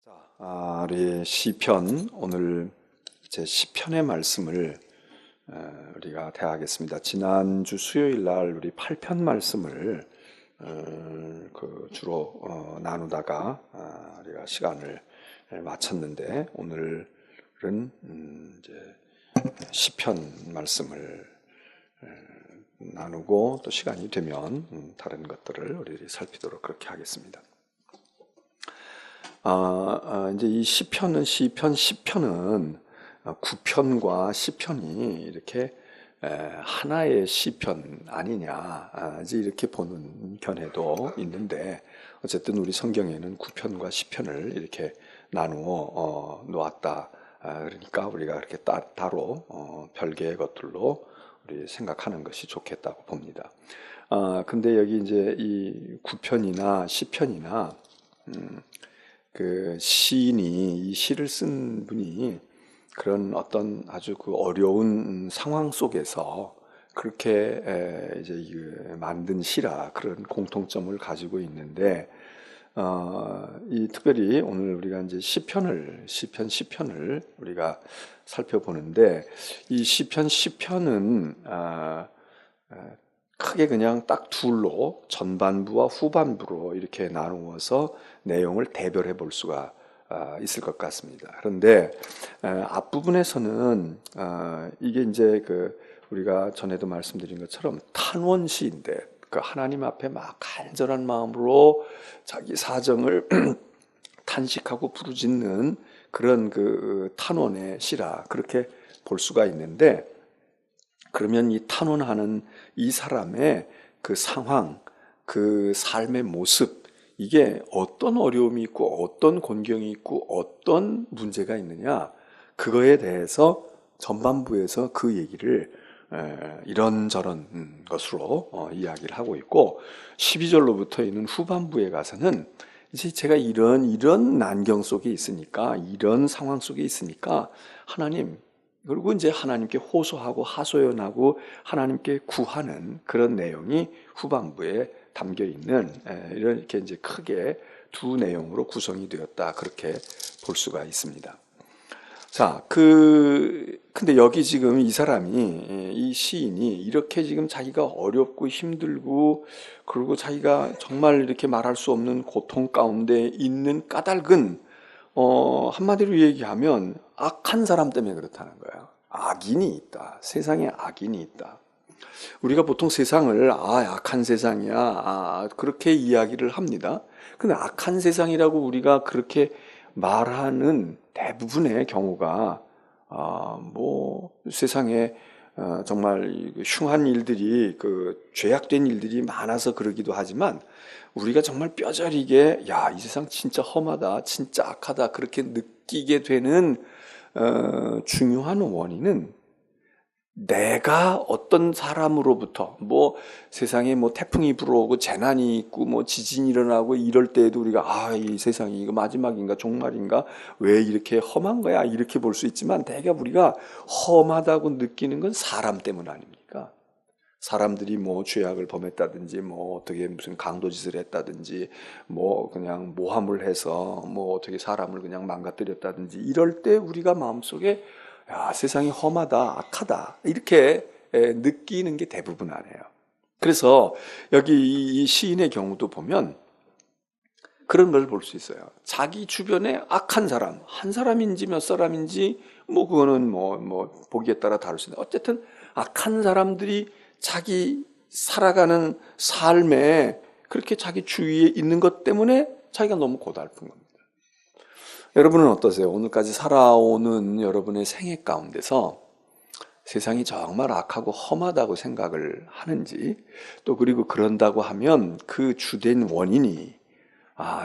우리 시편 오늘 이제 시편의 말씀을 우리가 대하겠습니다. 지난주 수요일 날 우리 8편 말씀을 주로 나누다가 우리가 시간을 마쳤는데 오늘은 이제 시편 말씀을 나누고 또 시간이 되면 다른 것들을 우리 살피도록 그렇게 하겠습니다. 이제 이 시편은 9편과 시편이 이렇게 하나의 시편 아니냐 이제 이렇게 보는 견해도 있는데 어쨌든 우리 성경에는 9편과 시편을 이렇게 나누어 놓았다. 그러니까 우리가 이렇게 따로 별개의 것들로 우리 생각하는 것이 좋겠다고 봅니다. 근데 여기 이제 이 9편이나 시편이나 그 시인이 이 시를 쓴 분이 그런 어떤 아주 그 어려운 상황 속에서 그렇게 이제 만든 시라 그런 공통점을 가지고 있는데 이 특별히 오늘 우리가 이제 시편을 우리가 살펴보는데 이 시편은 크게 그냥 딱 둘로 전반부와 후반부로 이렇게 나누어서 내용을 대별해 볼 수가 있을 것 같습니다. 그런데 앞부분에서는 이게 이제 우리가 전에도 말씀드린 것처럼 탄원시인데 그 하나님 앞에 막 간절한 마음으로 자기 사정을 탄식하고 부르짖는 그런 그 탄원의 시라 그렇게 볼 수가 있는데 그러면 이 탄원하는 이 사람의 그 상황, 그 삶의 모습, 이게 어떤 어려움이 있고 어떤 곤경이 있고 어떤 문제가 있느냐, 그거에 대해서 전반부에서 그 얘기를 이런저런 것으로 이야기를 하고 있고 12절로부터 있는 후반부에 가서는 이제 제가 이런 난경 속에 있으니까 이런 상황 속에 있으니까 하나님, 그리고 이제 하나님께 호소하고 하소연하고 하나님께 구하는 그런 내용이 후반부에 담겨 있는 이렇게 이제 크게 두 내용으로 구성이 되었다 그렇게 볼 수가 있습니다. 자, 근데 여기 지금 이 사람이 이 시인이 이렇게 지금 자기가 어렵고 힘들고 그리고 자기가 정말 이렇게 말할 수 없는 고통 가운데 있는 까닭은 한마디로 얘기하면 악한 사람 때문에 그렇다는 거야. 악인이 있다. 세상에 악인이 있다. 우리가 보통 세상을 악한 세상이야 그렇게 이야기를 합니다. 근데 악한 세상이라고 우리가 그렇게 말하는 대부분의 경우가 뭐 세상에 정말 흉한 일들이 죄악된 일들이 많아서 그러기도 하지만 우리가 정말 뼈저리게 이 세상 진짜 험하다, 진짜 악하다 그렇게 느끼게 되는 중요한 원인은 내가 어떤 사람으로부터 세상에 태풍이 불어오고 재난이 있고 지진이 일어나고 이럴 때에도 우리가 이 세상이 이거 마지막인가 종말인가 왜 이렇게 험한 거야 이렇게 볼 수 있지만 대개 우리가 험하다고 느끼는 건 사람 때문 아닙니까? 사람들이 죄악을 범했다든지 어떻게 무슨 강도짓을 했다든지 그냥 모함을 해서 어떻게 사람을 그냥 망가뜨렸다든지 이럴 때 우리가 마음속에 세상이 험하다, 악하다 이렇게 느끼는 게 대부분 아니에요. 그래서 여기 이 시인의 경우도 보면 그런 걸 볼 수 있어요. 자기 주변에 악한 사람, 한 사람인지 몇 사람인지 그거는 보기에 따라 다를 수 있는데 어쨌든 악한 사람들이 자기 살아가는 삶에 그렇게 자기 주위에 있는 것 때문에 자기가 너무 고달픈 겁니다. 여러분은 어떠세요? 오늘까지 살아오는 여러분의 생애 가운데서 세상이 정말 악하고 험하다고 생각을 하는지 또 그리고 그런다고 하면 그 주된 원인이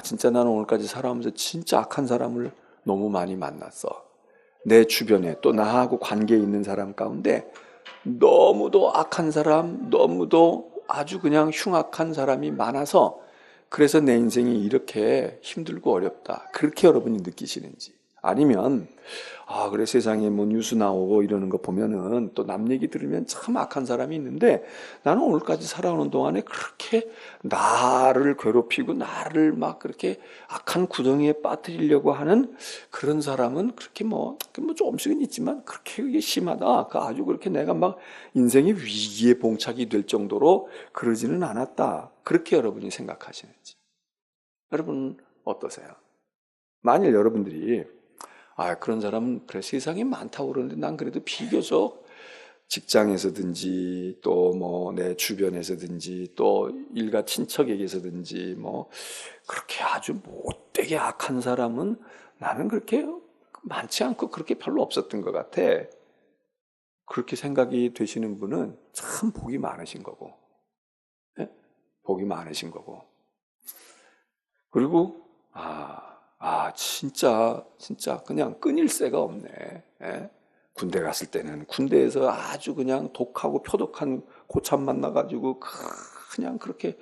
진짜 나는 오늘까지 살아오면서 진짜 악한 사람을 너무 많이 만났어. 내 주변에 또 나하고 관계에 있는 사람 가운데 너무도 악한 사람, 너무도 아주 그냥 흉악한 사람이 많아서 그래서 내 인생이 이렇게 힘들고 어렵다. 그렇게 여러분이 느끼시는지 아니면 그래 세상에 뭐 뉴스 나오고 이러는 거 보면은 또 남 얘기 들으면 참 악한 사람이 있는데 나는 오늘까지 살아오는 동안에 그렇게 나를 괴롭히고 나를 막 그렇게 악한 구덩이에 빠뜨리려고 하는 그런 사람은 그렇게 뭐 조금씩은 있지만 그렇게 그게 심하다. 아주 그렇게 내가 막 인생의 위기에 봉착이 될 정도로 그러지는 않았다. 그렇게 여러분이 생각하시는지. 여러분 어떠세요? 만일 여러분들이 그런 사람은 그래 세상에 많다고 그러는데 난 그래도 비교적 직장에서든지 또 뭐 내 주변에서든지 또 일가 친척에게서든지 뭐 그렇게 아주 못되게 악한 사람은 나는 그렇게 많지 않고 그렇게 별로 없었던 것 같아. 그렇게 생각이 되시는 분은 참 복이 많으신 거고, 예? 복이 많으신 거고. 그리고 진짜 그냥 끊일 새가 없네. 예? 군대 갔을 때는 군대에서 아주 그냥 독하고 표독한 고참 만나가지고 그냥 그렇게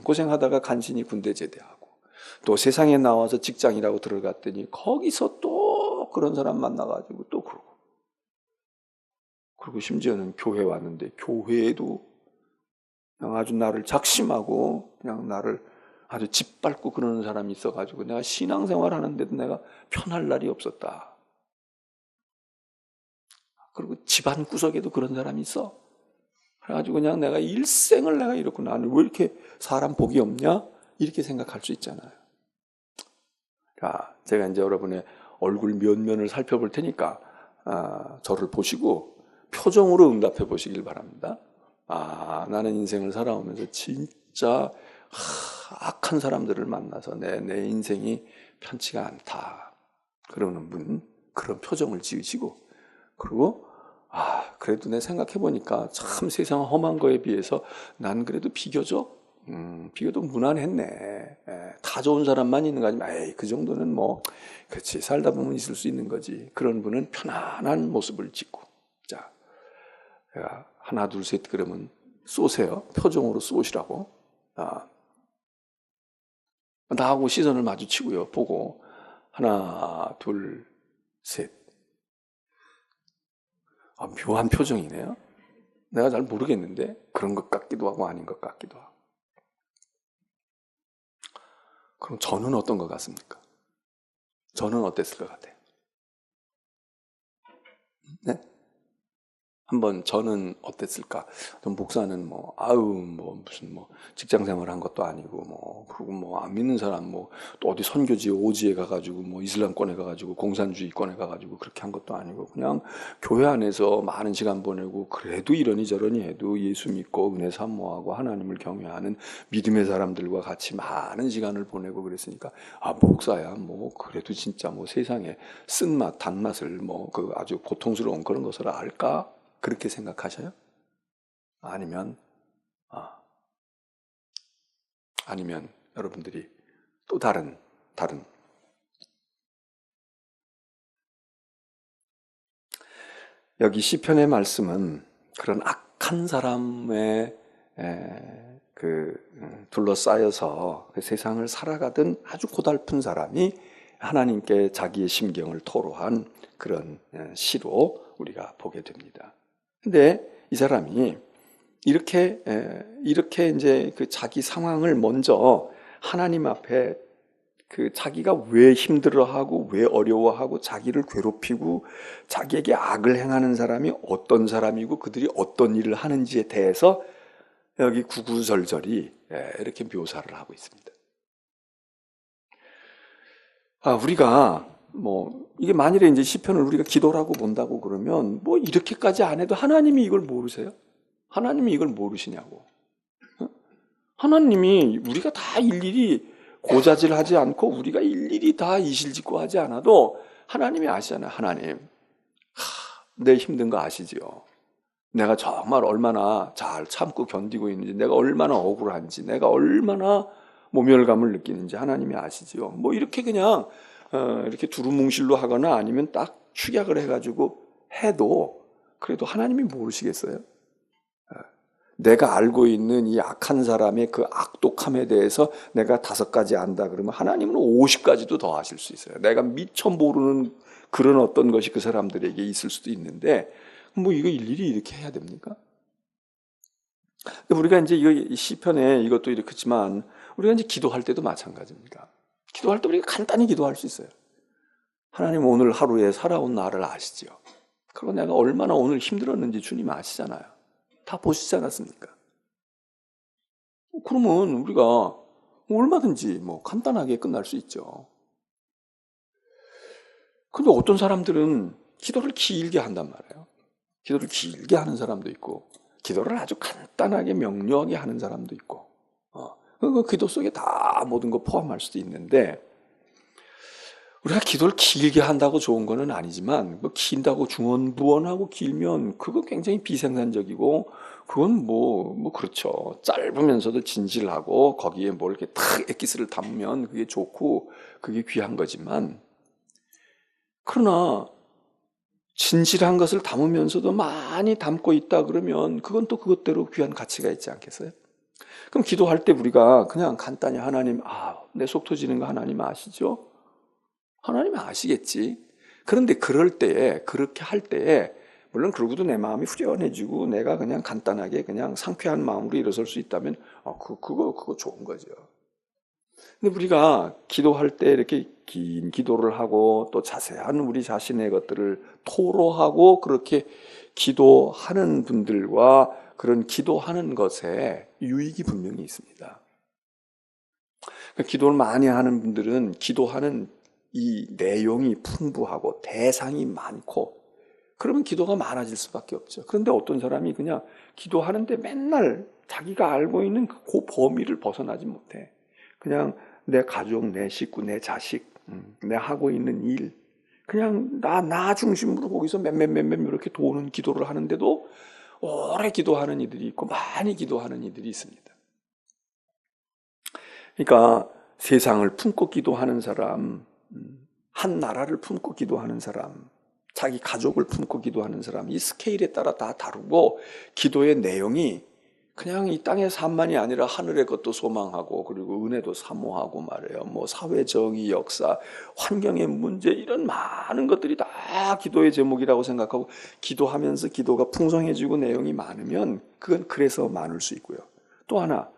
고생하다가 간신히 군대 제대하고 또 세상에 나와서 직장이라고 들어갔더니 거기서 또 그런 사람 만나가지고 또 그리고 심지어는 교회 왔는데 교회에도 그냥 아주 나를 작심하고 그냥 나를 아주 짓밟고 그러는 사람이 있어가지고 내가 신앙생활 하는데도 내가 편할 날이 없었다. 그리고 집안 구석에도 그런 사람이 있어. 그래가지고 그냥 내가 일생을 내가 이렇고 나는 왜 이렇게 사람 복이 없냐? 이렇게 생각할 수 있잖아요. 자, 제가 이제 여러분의 얼굴 면면을 살펴볼 테니까 저를 보시고 표정으로 응답해 보시길 바랍니다. 나는 인생을 살아오면서 진짜 악한 사람들을 만나서 내 인생이 편치가 않다. 그러는 분, 그런 표정을 지으시고, 그리고, 그래도 내 생각해보니까 참 세상 험한 거에 비해서 난 그래도 비교적 무난했네. 다 좋은 사람만 있는 거 아니면, 그 정도는 뭐, 그렇지, 살다 보면 있을 수 있는 거지. 그런 분은 편안한 모습을 짓고, 자, 제가 하나, 둘, 셋 그러면 쏘세요. 표정으로 쏘시라고. 나하고 시선을 마주치고요. 보고 하나, 둘, 셋. 묘한 표정이네요. 내가 잘 모르겠는데 그런 것 같기도 하고 아닌 것 같기도 하고. 그럼 저는 어떤 것 같습니까? 저는 어땠을 것 같아요? 네? 한번 저는 어땠을까? 목사는 무슨 직장 생활 한 것도 아니고 그리고 안 믿는 사람 또 어디 선교지 오지에 가가지고 이슬람권에 가가지고 공산주의권에 가가지고 그렇게 한 것도 아니고 그냥 교회 안에서 많은 시간 보내고 그래도 이러니 저러니 해도 예수 믿고 은혜 사모하고 하나님을 경외하는 믿음의 사람들과 같이 많은 시간을 보내고 그랬으니까 목사야 그래도 진짜 세상에 쓴맛 단맛을 그 아주 고통스러운 그런 것을 알까? 그렇게 생각하셔요? 아니면 여러분들이 또 다른 여기 시편의 말씀은 그런 악한 사람의 둘러싸여서 그 세상을 살아가던 아주 고달픈 사람이 하나님께 자기의 심경을 토로한 그런 시로 우리가 보게 됩니다. 근데 이 사람이 이렇게 이제 그 자기 상황을 먼저 하나님 앞에 자기가 왜 힘들어하고 왜 어려워하고 자기를 괴롭히고 자기에게 악을 행하는 사람이 어떤 사람이고 그들이 어떤 일을 하는지에 대해서 여기 구구절절히 이렇게 묘사를 하고 있습니다. 우리가 이게 만일에 이제 시편을 우리가 기도라고 본다고 그러면 이렇게까지 안 해도 하나님이 이걸 모르세요? 하나님이 이걸 모르시냐고. 하나님이 우리가 다 일일이 고자질하지 않고 우리가 일일이 다 이실직고 하지 않아도 하나님이 아시잖아요. 하나님, 내 힘든 거 아시죠? 내가 정말 얼마나 잘 참고 견디고 있는지, 내가 얼마나 억울한지, 내가 얼마나 모멸감을 느끼는지 하나님이 아시죠? 이렇게 그냥 이렇게 두루뭉실로 하거나 아니면 딱 축약을 해가지고 해도 그래도 하나님이 모르시겠어요? 내가 알고 있는 이 악한 사람의 그 악독함에 대해서 내가 5가지 안다 그러면 하나님은 50가지도 더 하실 수 있어요. 내가 미처 모르는 그런 어떤 것이 그 사람들에게 있을 수도 있는데 뭐 이거 일일이 이렇게 해야 됩니까? 우리가 이제 이거 시편에 이것도 이렇겠지만 우리가 이제 기도할 때도 마찬가지입니다. 기도할 때 우리가 간단히 기도할 수 있어요. 하나님 오늘 하루에 살아온 나를 아시죠? 그리고 내가 얼마나 오늘 힘들었는지 주님 아시잖아요. 다 보시지 않았습니까? 그러면 우리가 얼마든지 뭐 간단하게 끝날 수 있죠. 근데 어떤 사람들은 기도를 길게 한단 말이에요. 기도를 길게 하는 사람도 있고 기도를 아주 간단하게 명료하게 하는 사람도 있고 그 기도 속에 다 모든 거 포함할 수도 있는데 우리가 기도를 길게 한다고 좋은 거는 아니지만 뭐 긴다고 중언부언하고 길면 그거 굉장히 비생산적이고 그건 뭐 그렇죠. 짧으면서도 진실하고 거기에 뭐 이렇게 탁 엑기스를 담으면 그게 좋고 그게 귀한 거지만 그러나 진실한 것을 담으면서도 많이 담고 있다 그러면 그건 또 그것대로 귀한 가치가 있지 않겠어요? 그럼 기도할 때 우리가 그냥 간단히 하나님 내 속 터지는 거 하나님 아시죠? 하나님 아시겠지. 그런데 그럴 때에 그렇게 할 때에 물론 그러고도 내 마음이 후련해지고 내가 그냥 간단하게 그냥 상쾌한 마음으로 일어설 수 있다면 그거 좋은 거죠. 근데 우리가 기도할 때 이렇게 긴 기도를 하고 또 자세한 우리 자신의 것들을 토로하고 그렇게 기도하는 분들과 그런 기도하는 것에 유익이 분명히 있습니다. 기도를 많이 하는 분들은 기도하는 이 내용이 풍부하고 대상이 많고 그러면 기도가 많아질 수밖에 없죠. 그런데 어떤 사람이 그냥 기도하는데 맨날 자기가 알고 있는 그 범위를 벗어나지 못해. 그냥 내 가족, 내 식구, 내 자식, 내 하고 있는 일 그냥 나 중심으로 거기서 맴 이렇게 도는 기도를 하는데도 오래 기도하는 이들이 있고 많이 기도하는 이들이 있습니다. 그러니까 세상을 품고 기도하는 사람, 한 나라를 품고 기도하는 사람, 자기 가족을 품고 기도하는 사람, 이 스케일에 따라 다 다르고 기도의 내용이 그냥 이 땅의 삶만이 아니라 하늘의 것도 소망하고 그리고 은혜도 사모하고 말이에요. 뭐 사회 정의, 역사, 환경의 문제 이런 많은 것들이 다 기도의 제목이라고 생각하고 기도하면서 기도가 풍성해지고 내용이 많으면 그건 그래서 많을 수 있고요. 또 하나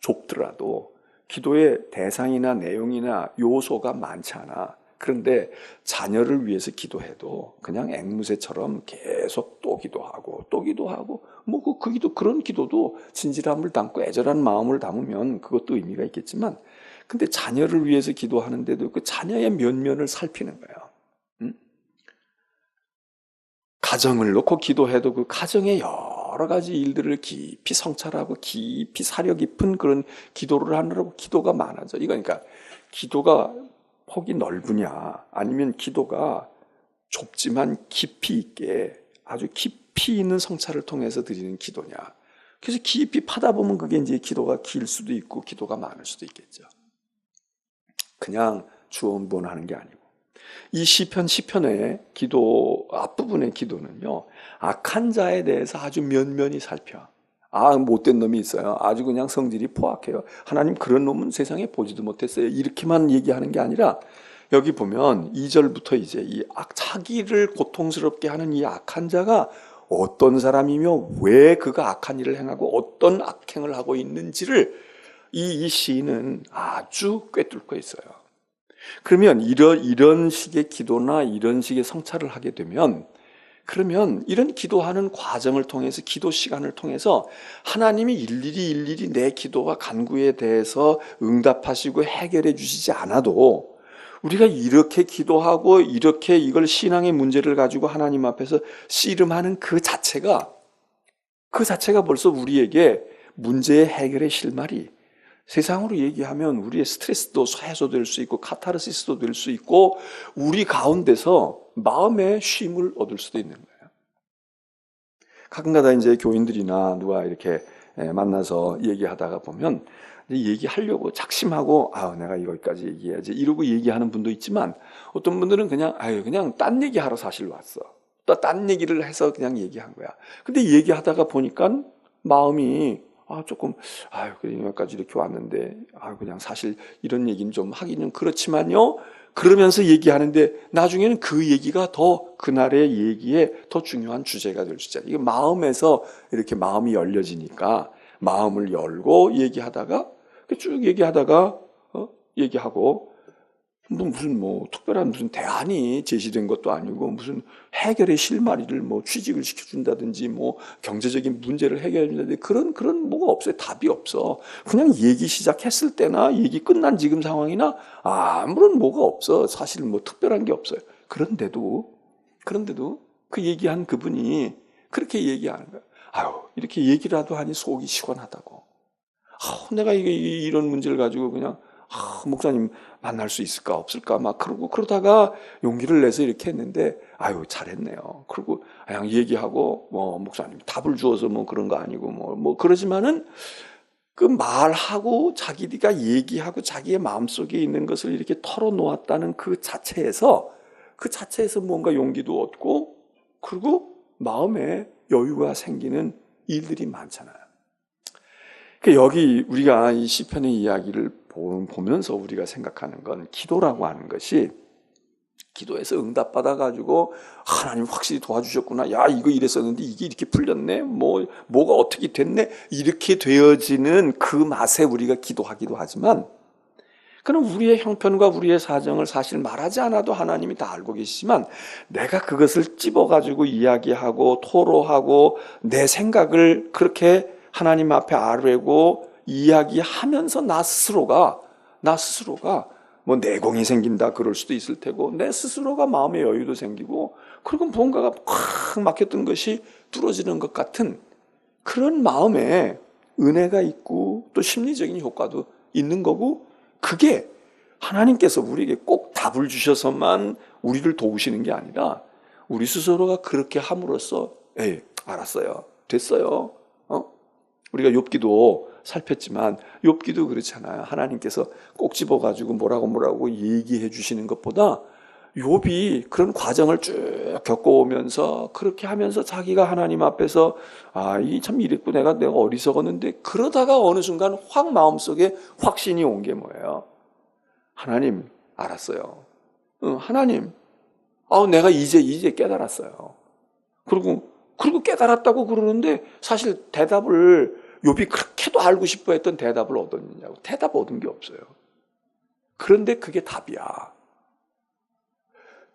좁더라도 기도의 대상이나 내용이나 요소가 많지 않아. 그런데 자녀를 위해서 기도해도 그냥 앵무새처럼 계속 또 기도하고 또 기도하고 뭐 그 기도 그런 기도도 진실함을 담고 애절한 마음을 담으면 그것도 의미가 있겠지만 근데 자녀를 위해서 기도하는데도 그 자녀의 면면을 살피는 거예요. 가정을 놓고 기도해도 그 가정의 여러 가지 일들을 깊이 성찰하고 깊이 사려 깊은 그런 기도를 하느라고 기도가 많아져. 이거니까 기도가 폭이 넓으냐 아니면 기도가 좁지만 깊이 있게 아주 깊이 있는 성찰을 통해서 드리는 기도냐. 그래서 깊이 파다 보면 그게 이제 기도가 길 수도 있고 기도가 많을 수도 있겠죠. 그냥 주언부언하는 게 아니고 이 시편의 기도 앞부분의 기도는요 악한 자에 대해서 아주 면면히 살펴. 못된 놈이 있어요. 아주 그냥 성질이 포악해요. 하나님 그런 놈은 세상에 보지도 못했어요. 이렇게만 얘기하는 게 아니라 여기 보면 2절부터 이제 자기를 고통스럽게 하는 이 악한 자가 어떤 사람이며 왜 그가 악한 일을 행하고 어떤 악행을 하고 있는지를 이 시인은 아주 꿰뚫고 있어요. 그러면 이런 식의 기도나 이런 식의 성찰을 하게 되면 그러면 이런 기도하는 과정을 통해서 기도 시간을 통해서 하나님이 일일이 내 기도와 간구에 대해서 응답하시고 해결해 주시지 않아도 우리가 이렇게 기도하고 이렇게 이걸 신앙의 문제를 가지고 하나님 앞에서 씨름하는 그 자체가 벌써 우리에게 문제의 해결의 실마리 세상으로 얘기하면 우리의 스트레스도 해소될 수 있고 카타르시스도 될 수 있고 우리 가운데서 마음의 쉼을 얻을 수도 있는 거예요. 가끔가다 이제 교인들이나 누가 이렇게 만나서 얘기하다가 보면 얘기하려고 작심하고 내가 이거까지 얘기해야지 이러고 얘기하는 분도 있지만 어떤 분들은 그냥 딴 얘기하러 사실 왔어. 또 딴 얘기를 해서 그냥 얘기한 거야. 근데 얘기하다가 보니까 마음이 조금 여기까지 이렇게 왔는데 그냥 사실 이런 얘기는 좀 하기는 그렇지만요. 그러면서 얘기하는데 나중에는 그 얘기가 더 그날의 얘기에 더 중요한 주제가 될 수 있잖아요. 이게 마음에서 이렇게 마음이 열려지니까 마음을 열고 얘기하다가 쭉 얘기하다가 얘기하고 무슨 특별한 무슨 대안이 제시된 것도 아니고 무슨 해결의 실마리를 취직을 시켜준다든지 경제적인 문제를 해결해준다든지 그런 뭐가 없어요. 답이 없어. 그냥 얘기 시작했을 때나 얘기 끝난 지금 상황이나 아무런 뭐가 없어. 사실 특별한 게 없어요. 그런데도 그 얘기한 그분이 그렇게 얘기하는 거야. 이렇게 얘기라도 하니 속이 시원하다고. 내가 이런 문제를 가지고 그냥 목사님 만날 수 있을까 없을까 막 그러다가 용기를 내서 이렇게 했는데 잘했네요. 그리고 그냥 얘기하고 목사님 답을 주어서 그런 거 아니고 그러지만은 그 말하고 자기가 얘기하고 자기의 마음속에 있는 것을 이렇게 털어놓았다는 그 자체에서 뭔가 용기도 얻고 그리고 마음에 여유가 생기는 일들이 많잖아요. 여기 우리가 이 시편의 이야기를 보면서 우리가 생각하는 건 기도라고 하는 것이 기도해서 응답받아가지고 하나님 확실히 도와주셨구나. 야, 이거 이랬었는데 이게 이렇게 풀렸네. 뭐가 어떻게 됐네. 이렇게 되어지는 그 맛에 우리가 기도하기도 하지만 그럼 우리의 형편과 우리의 사정을 사실 말하지 않아도 하나님이 다 알고 계시지만 내가 그것을 찝어가지고 이야기하고 토로하고 내 생각을 그렇게 하나님 앞에 아뢰고 이야기하면서 나 스스로가 내공이 생긴다 그럴 수도 있을 테고 내 스스로가 마음의 여유도 생기고 그리고 뭔가가 확 막혔던 것이 뚫어지는 것 같은 그런 마음에 은혜가 있고 또 심리적인 효과도 있는 거고 그게 하나님께서 우리에게 꼭 답을 주셔서만 우리를 도우시는 게 아니라 우리 스스로가 그렇게 함으로써 알았어요. 됐어요. 우리가 욥기도 살폈지만 욥기도 그렇잖아요. 하나님께서 꼭 집어가지고 뭐라고 얘기해 주시는 것보다 욥이 그런 과정을 쭉 겪어오면서 그렇게 하면서 자기가 하나님 앞에서 이 참 이랬고 내가 어리석었는데 그러다가 어느 순간 확 마음속에 확신이 온 게 뭐예요? 하나님 알았어요. 하나님 내가 이제 깨달았어요. 그리고 깨달았다고 그러는데 사실 대답을 욥이 그렇게도 알고 싶어 했던 대답을 얻었느냐고. 대답 얻은 게 없어요. 그런데 그게 답이야.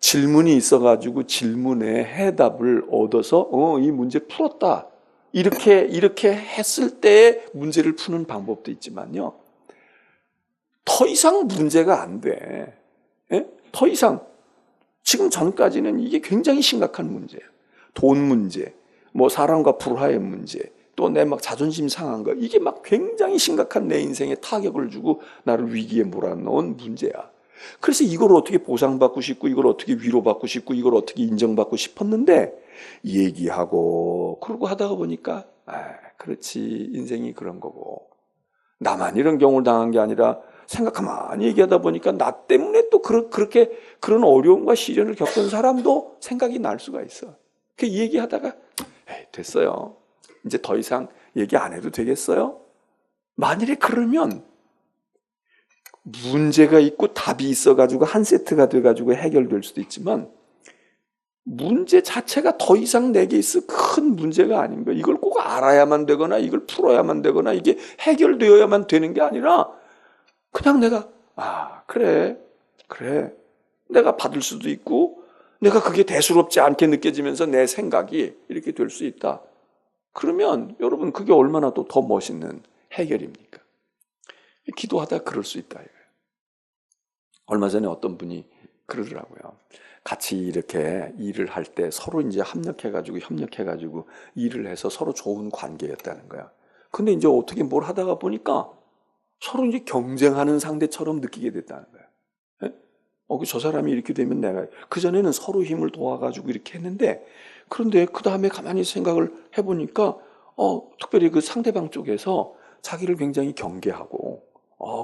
질문이 있어가지고 질문에 해답을 얻어서 이 문제 풀었다. 이렇게 했을 때 문제를 푸는 방법도 있지만요. 더 이상 문제가 안 돼. 더 이상 지금 전까지는 이게 굉장히 심각한 문제예요. 돈 문제, 사람과 불화의 문제, 또 내 자존심 상한 거, 이게 굉장히 심각한 내 인생에 타격을 주고 나를 위기에 몰아넣은 문제야. 그래서 이걸 어떻게 보상받고 싶고, 이걸 어떻게 위로받고 싶고, 이걸 어떻게 인정받고 싶었는데, 얘기하고, 그러고 하다가 보니까, 그렇지, 인생이 그런 거고. 나만 이런 경우를 당한 게 아니라, 가만히 얘기하다 보니까 나 때문에 또 그렇게 그런 어려움과 시련을 겪은 사람도 생각이 날 수가 있어. 그 얘기하다가 됐어요. 이제 더 이상 얘기 안 해도 되겠어요? 만일에 그러면 문제가 있고 답이 있어가지고 한 세트가 돼가지고 해결될 수도 있지만 문제 자체가 더 이상 내게 있어 큰 문제가 아닌 거예요. 이걸 꼭 알아야만 되거나 이걸 풀어야만 되거나 이게 해결되어야만 되는 게 아니라 그냥 내가 그래 내가 받을 수도 있고 내가 그게 대수롭지 않게 느껴지면서 내 생각이 이렇게 될 수 있다. 그러면 여러분 그게 얼마나 또 더 멋있는 해결입니까? 기도하다 그럴 수 있다. 얼마 전에 어떤 분이 그러더라고요. 같이 이렇게 일을 할 때 서로 이제 협력해가지고 일을 해서 서로 좋은 관계였다는 거야. 근데 이제 어떻게 뭘 하다가 보니까 서로 이제 경쟁하는 상대처럼 느끼게 됐다는 거야. 저 사람이 이렇게 되면 내가 그전에는 서로 힘을 도와가지고 이렇게 했는데 그런데 그 다음에 가만히 생각을 해보니까 특별히 그 상대방 쪽에서 자기를 굉장히 경계하고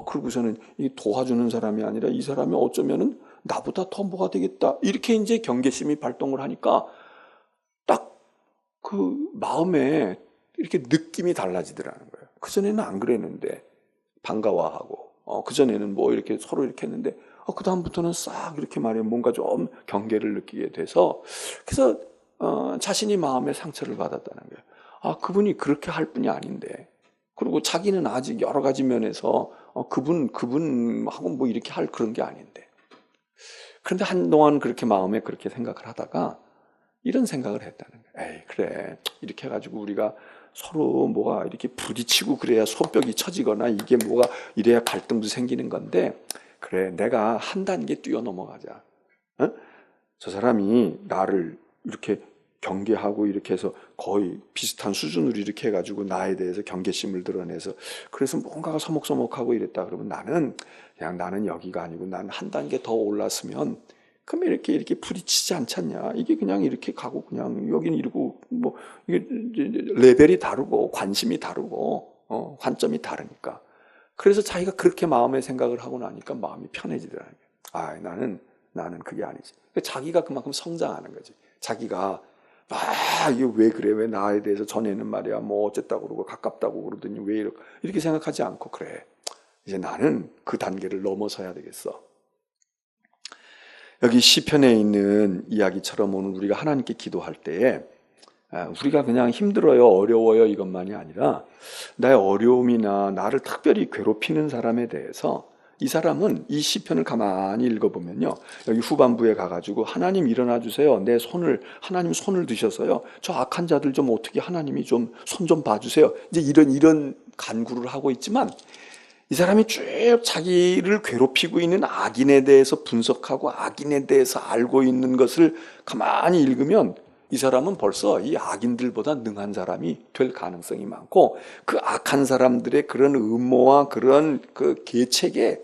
그러고서는 이 도와주는 사람이 아니라 이 사람이 어쩌면은 나보다 더 뭐가 되겠다 이렇게 이제 경계심이 발동을 하니까 딱 그 마음에 이렇게 느낌이 달라지더라는 거예요. 그전에는 안 그랬는데 반가워하고 그전에는 뭐 이렇게 서로 이렇게 했는데 그다음부터는 싹 이렇게 말이에요. 뭔가 좀 경계를 느끼게 돼서 그래서 자신이 마음의 상처를 받았다는 거예요. 그분이 그렇게 할 분이 아닌데 그리고 자기는 아직 여러 가지 면에서 그분하고 뭐 이렇게 할 그런 게 아닌데 그런데 한동안 그렇게 마음에 그렇게 생각을 하다가 이런 생각을 했다는 거예요. 에이 그래 이렇게 해가지고 우리가 서로 뭐가 이렇게 부딪히고 그래야 손뼉이 쳐지거나 이게 뭐가 이래야 갈등도 생기는 건데 그래 내가 한 단계 뛰어넘어가자. 저 사람이 나를 이렇게 경계하고 이렇게 해서 거의 비슷한 수준으로 이렇게 해가지고 나에 대해서 경계심을 드러내서 그래서 뭔가가 서먹서먹하고 이랬다 그러면 나는 여기가 아니고 나는 한 단계 더 올랐으면 그럼 이렇게 부딪히지 않잖냐. 이게 그냥 이렇게 가고 그냥 여기는 이러고 뭐 이게 레벨이 다르고 관심이 다르고 관점이 다르니까. 그래서 자기가 그렇게 마음의 생각을 하고 나니까 마음이 편해지더라는 거예요. 나는 그게 아니지. 자기가 그만큼 성장하는 거지. 자기가 이게 왜 그래? 왜 나에 대해서 전에는 말이야 뭐 어쨌다고 그러고 가깝다고 그러더니 왜 이렇게 생각하지 않고 그래. 이제 나는 그 단계를 넘어서야 되겠어. 여기 시편에 있는 이야기처럼 오늘 우리가 하나님께 기도할 때에 우리가 그냥 힘들어요, 어려워요 이것만이 아니라 나의 어려움이나 나를 특별히 괴롭히는 사람에 대해서 이 사람은 이 시편을 가만히 읽어보면요. 여기 후반부에 가가지고 하나님 일어나 주세요. 하나님 손을 드셔서요. 저 악한 자들 좀 어떻게 하나님이 좀 손 좀 봐주세요. 이제 이런 간구를 하고 있지만 이 사람이 쭉 자기를 괴롭히고 있는 악인에 대해서 분석하고 악인에 대해서 알고 있는 것을 가만히 읽으면 이 사람은 벌써 이 악인들보다 능한 사람이 될 가능성이 많고 그 악한 사람들의 그런 음모와 그런 그 계책에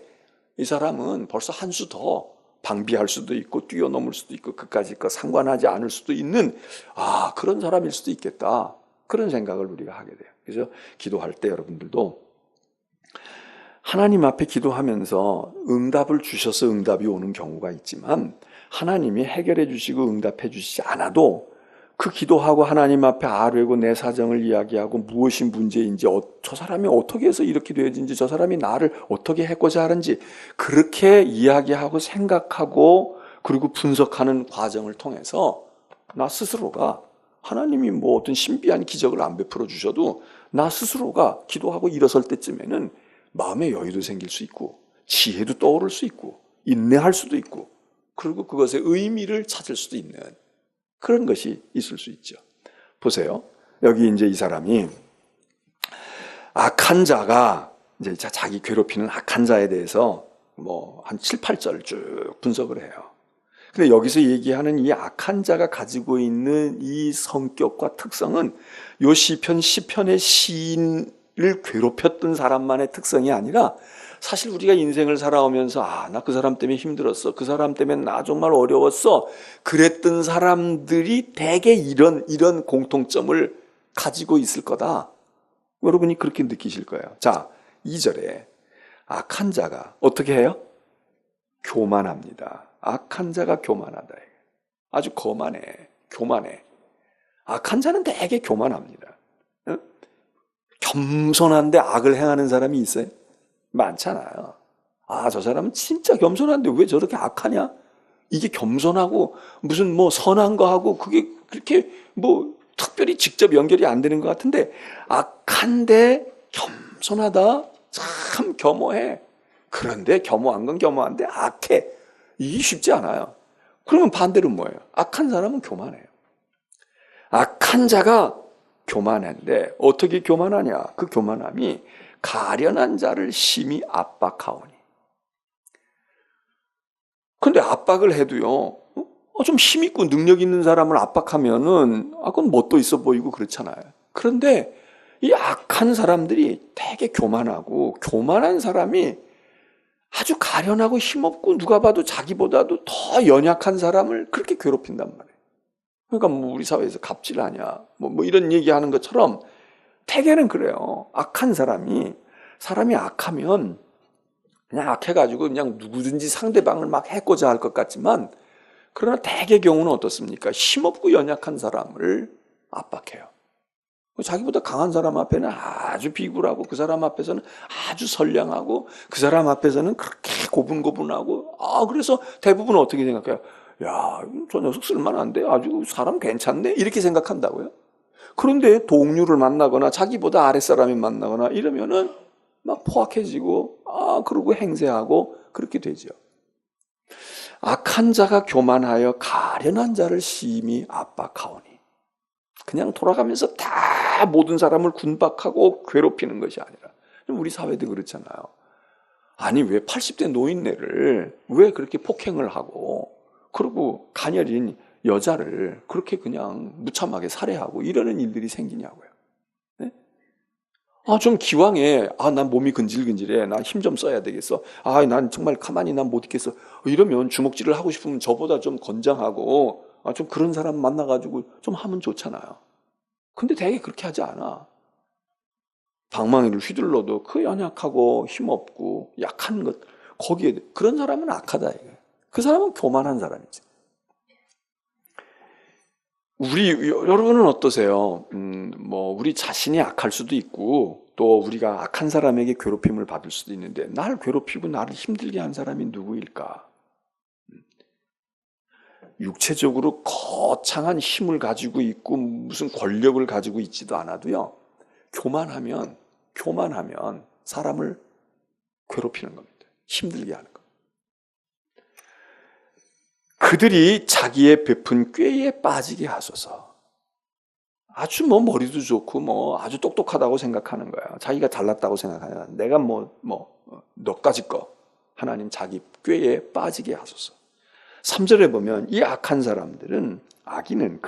이 사람은 벌써 한 수 더 방비할 수도 있고 뛰어넘을 수도 있고 그까짓 거 상관하지 않을 수도 있는 그런 사람일 수도 있겠다. 그런 생각을 우리가 하게 돼요. 그래서 기도할 때 여러분들도 하나님 앞에 기도하면서 응답을 주셔서 응답이 오는 경우가 있지만 하나님이 해결해 주시고 응답해 주시지 않아도 그 기도하고 하나님 앞에 아뢰고 내 사정을 이야기하고 무엇이 문제인지 저 사람이 어떻게 해서 이렇게 되어진지 저 사람이 나를 어떻게 해고자 하는지 그렇게 이야기하고 생각하고 그리고 분석하는 과정을 통해서 나 스스로가 하나님이 뭐 어떤 신비한 기적을 안 베풀어 주셔도 나 스스로가 기도하고 일어설 때쯤에는 마음의 여유도 생길 수 있고 지혜도 떠오를 수 있고 인내할 수도 있고 그리고 그것의 의미를 찾을 수도 있는 그런 것이 있을 수 있죠. 보세요. 여기 이제 이 사람이 악한 자가 이제 자기 괴롭히는 악한 자에 대해서 뭐 한 7, 8절 쭉 분석을 해요. 근데 여기서 얘기하는 이 악한 자가 가지고 있는 이 성격과 특성은 요 시편의 시인을 괴롭혔던 사람만의 특성이 아니라 사실 우리가 인생을 살아오면서 나 그 사람 때문에 힘들었어. 그 사람 때문에 나 정말 어려웠어. 그랬던 사람들이 대개 이런 공통점을 가지고 있을 거다. 여러분이 그렇게 느끼실 거예요. 자, 2절에 악한 자가 어떻게 해요? 교만합니다. 악한 자가 교만하다. 아주 거만해. 교만해. 악한 자는 대개 교만합니다. 겸손한데 악을 행하는 사람이 있어요? 많잖아요. 저 사람은 진짜 겸손한데 왜 저렇게 악하냐? 이게 겸손하고 무슨 뭐 선한 거하고 그게 그렇게 뭐 특별히 직접 연결이 안 되는 것 같은데 악한데 겸손하다? 참 겸허해. 그런데 겸허한 건 겸허한데 악해. 이게 쉽지 않아요. 그러면 반대로 뭐예요? 악한 사람은 교만해요. 악한 자가 교만한데 어떻게 교만하냐? 그 교만함이 가련한 자를 심히 압박하오니. 근데 압박을 해도요, 좀 힘있고 능력 있는 사람을 압박하면은, 그건 멋도 있어 보이고 그렇잖아요. 그런데 이 악한 사람들이 되게 교만하고, 교만한 사람이 아주 가련하고 힘없고 누가 봐도 자기보다도 더 연약한 사람을 그렇게 괴롭힌단 말이에요. 그러니까 뭐 우리 사회에서 갑질하냐, 뭐 이런 얘기하는 것처럼 대개는 그래요. 악한 사람이 악하면 그냥 악해가지고 그냥 누구든지 상대방을 막 해코자 할 것 같지만 그러나 대개 경우는 어떻습니까? 힘없고 연약한 사람을 압박해요. 자기보다 강한 사람 앞에는 아주 비굴하고 그 사람 앞에서는 아주 선량하고 그 사람 앞에서는 그렇게 고분고분하고 그래서 대부분 어떻게 생각해요? 야, 저 녀석 쓸만한데 아주 사람 괜찮네 이렇게 생각한다고요. 그런데 동료를 만나거나 자기보다 아랫사람이 만나거나 이러면은 막 포악해지고 그러고 행세하고 그렇게 되죠. 악한 자가 교만하여 가련한 자를 심히 압박하오니. 그냥 돌아가면서 다 모든 사람을 군박하고 괴롭히는 것이 아니라 우리 사회도 그렇잖아요. 아니 왜 80대 노인네를 왜 그렇게 폭행을 하고 그리고 가녀린 여자를 그렇게 그냥 무참하게 살해하고 이러는 일들이 생기냐고요. 네? 좀 기왕에 난 몸이 근질근질해. 나 힘 좀 써야 되겠어. 난 정말 가만히 난 못 있겠어. 이러면 주먹질을 하고 싶으면 저보다 좀 건장하고 좀 그런 사람 만나가지고 좀 하면 좋잖아요. 근데 되게 그렇게 하지 않아. 방망이를 휘둘러도 그 연약하고 힘없고 약한 것 거기에 그런 사람은 악하다 이거예요. 그 사람은 교만한 사람이지. 여러분은 어떠세요? 우리 자신이 악할 수도 있고 또 우리가 악한 사람에게 괴롭힘을 받을 수도 있는데 나를 괴롭히고 나를 힘들게 한 사람이 누구일까? 육체적으로 거창한 힘을 가지고 있고 무슨 권력을 가지고 있지도 않아도요. 교만하면 사람을 괴롭히는 겁니다. 힘들게 하는 겁니다. 그들이 자기의 베푼 꾀에 빠지게 하소서. 아주 머리도 좋고 아주 똑똑하다고 생각하는 거야. 자기가 잘났다고 생각하냐. 내가 너까지 거. 하나님 자기 꾀에 빠지게 하소서. 3절에 보면 이 악한 사람들은 악인은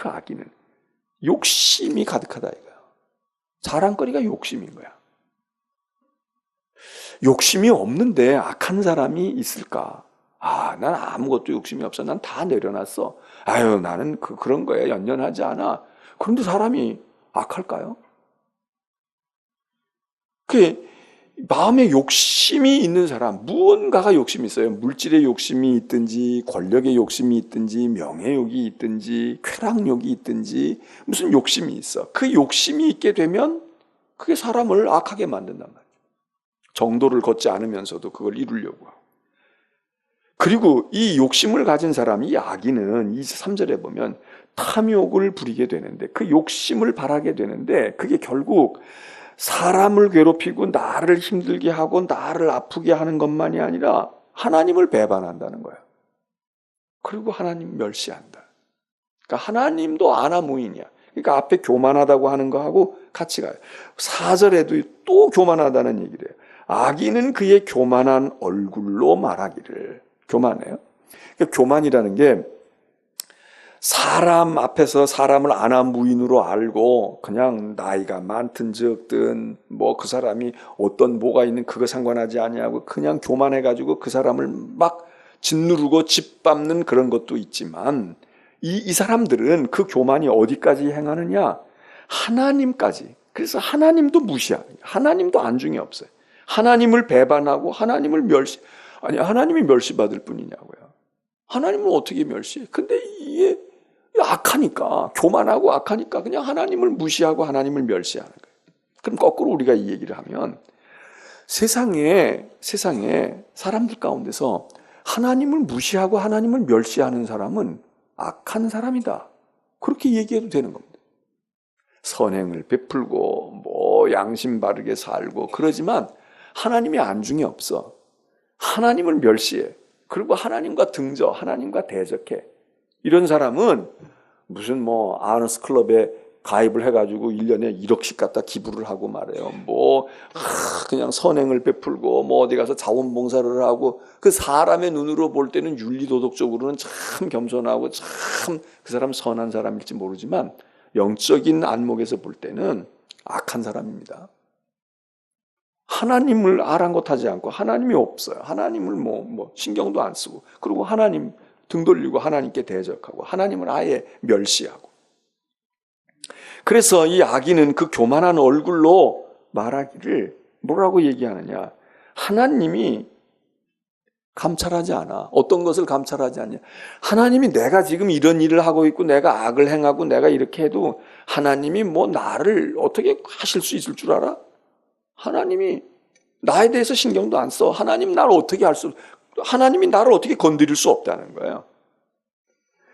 욕심이 가득하다 이거야. 자랑거리가 욕심인 거야. 욕심이 없는데 악한 사람이 있을까? 난 아무것도 욕심이 없어. 난 다 내려놨어. 나는 그런 거에 연연하지 않아. 그런데 사람이 악할까요? 마음에 욕심이 있는 사람, 무언가가 욕심이 있어요. 물질의 욕심이 있든지, 권력의 욕심이 있든지, 명예욕이 있든지, 쾌락욕이 있든지, 무슨 욕심이 있어. 그 욕심이 있게 되면 그게 사람을 악하게 만든단 말이에요. 정도를 걷지 않으면서도 그걸 이루려고 하고. 그리고 이 욕심을 가진 사람이, 이 악인은 23절에 보면 탐욕을 부리게 되는데, 그 욕심을 바라게 되는데, 그게 결국 사람을 괴롭히고 나를 힘들게 하고 나를 아프게 하는 것만이 아니라 하나님을 배반한다는 거예요. 그리고 하나님 멸시한다. 그러니까 하나님도 아나무인이야. 그러니까 앞에 교만하다고 하는 거하고 같이 가요. 4절에도 또 교만하다는 얘기를 해요. 악인은 그의 교만한 얼굴로 말하기를. 교만해요. 그러니까 교만이라는 게 사람 앞에서 사람을 아나무인으로 알고 그냥 나이가 많든 적든 그 사람이 어떤 뭐가 있는 그거 상관하지 아니하고 그냥 교만해가지고 그 사람을 막 짓누르고 짓밟는 그런 것도 있지만 이 사람들은 그 교만이 어디까지 행하느냐? 하나님까지. 그래서 하나님도 무시하는 거예요. 하나님도 안중에 없어요. 하나님을 배반하고 하나님을 하나님이 멸시받을 뿐이냐고요. 하나님을 어떻게 멸시해? 근데 이게 악하니까, 교만하고 악하니까 그냥 하나님을 무시하고 하나님을 멸시하는 거예요. 그럼 거꾸로 우리가 이 얘기를 하면 세상에 사람들 가운데서 하나님을 무시하고 하나님을 멸시하는 사람은 악한 사람이다. 그렇게 얘기해도 되는 겁니다. 선행을 베풀고 양심 바르게 살고 그러지만 하나님이 안중에 없어. 하나님을 멸시해. 그리고 하나님과 등져, 하나님과 대적해. 이런 사람은 무슨 아너스 클럽에 가입을 해가지고 1년에 1억씩 갖다 기부를 하고 말해요. 그냥 선행을 베풀고 어디 가서 자원봉사를 하고 그 사람의 눈으로 볼 때는 윤리도덕적으로는 참 겸손하고 참 그 사람 선한 사람일지 모르지만 영적인 안목에서 볼 때는 악한 사람입니다. 하나님을 아랑곳하지 않고 하나님이 없어요. 하나님을 신경도 안 쓰고 그리고 하나님 등 돌리고 하나님께 대적하고 하나님을 아예 멸시하고. 그래서 이 악인은 그 교만한 얼굴로 말하기를 뭐라고 얘기하느냐? 하나님이 감찰하지 않아. 어떤 것을 감찰하지 않냐? 하나님이 내가 지금 이런 일을 하고 있고 내가 악을 행하고 내가 이렇게 해도 하나님이 뭐 나를 어떻게 하실 수 있을 줄 알아? 하나님이 나에 대해서 신경도 안 써. 하나님 나를 어떻게 하나님이 나를 어떻게 건드릴 수 없다는 거예요.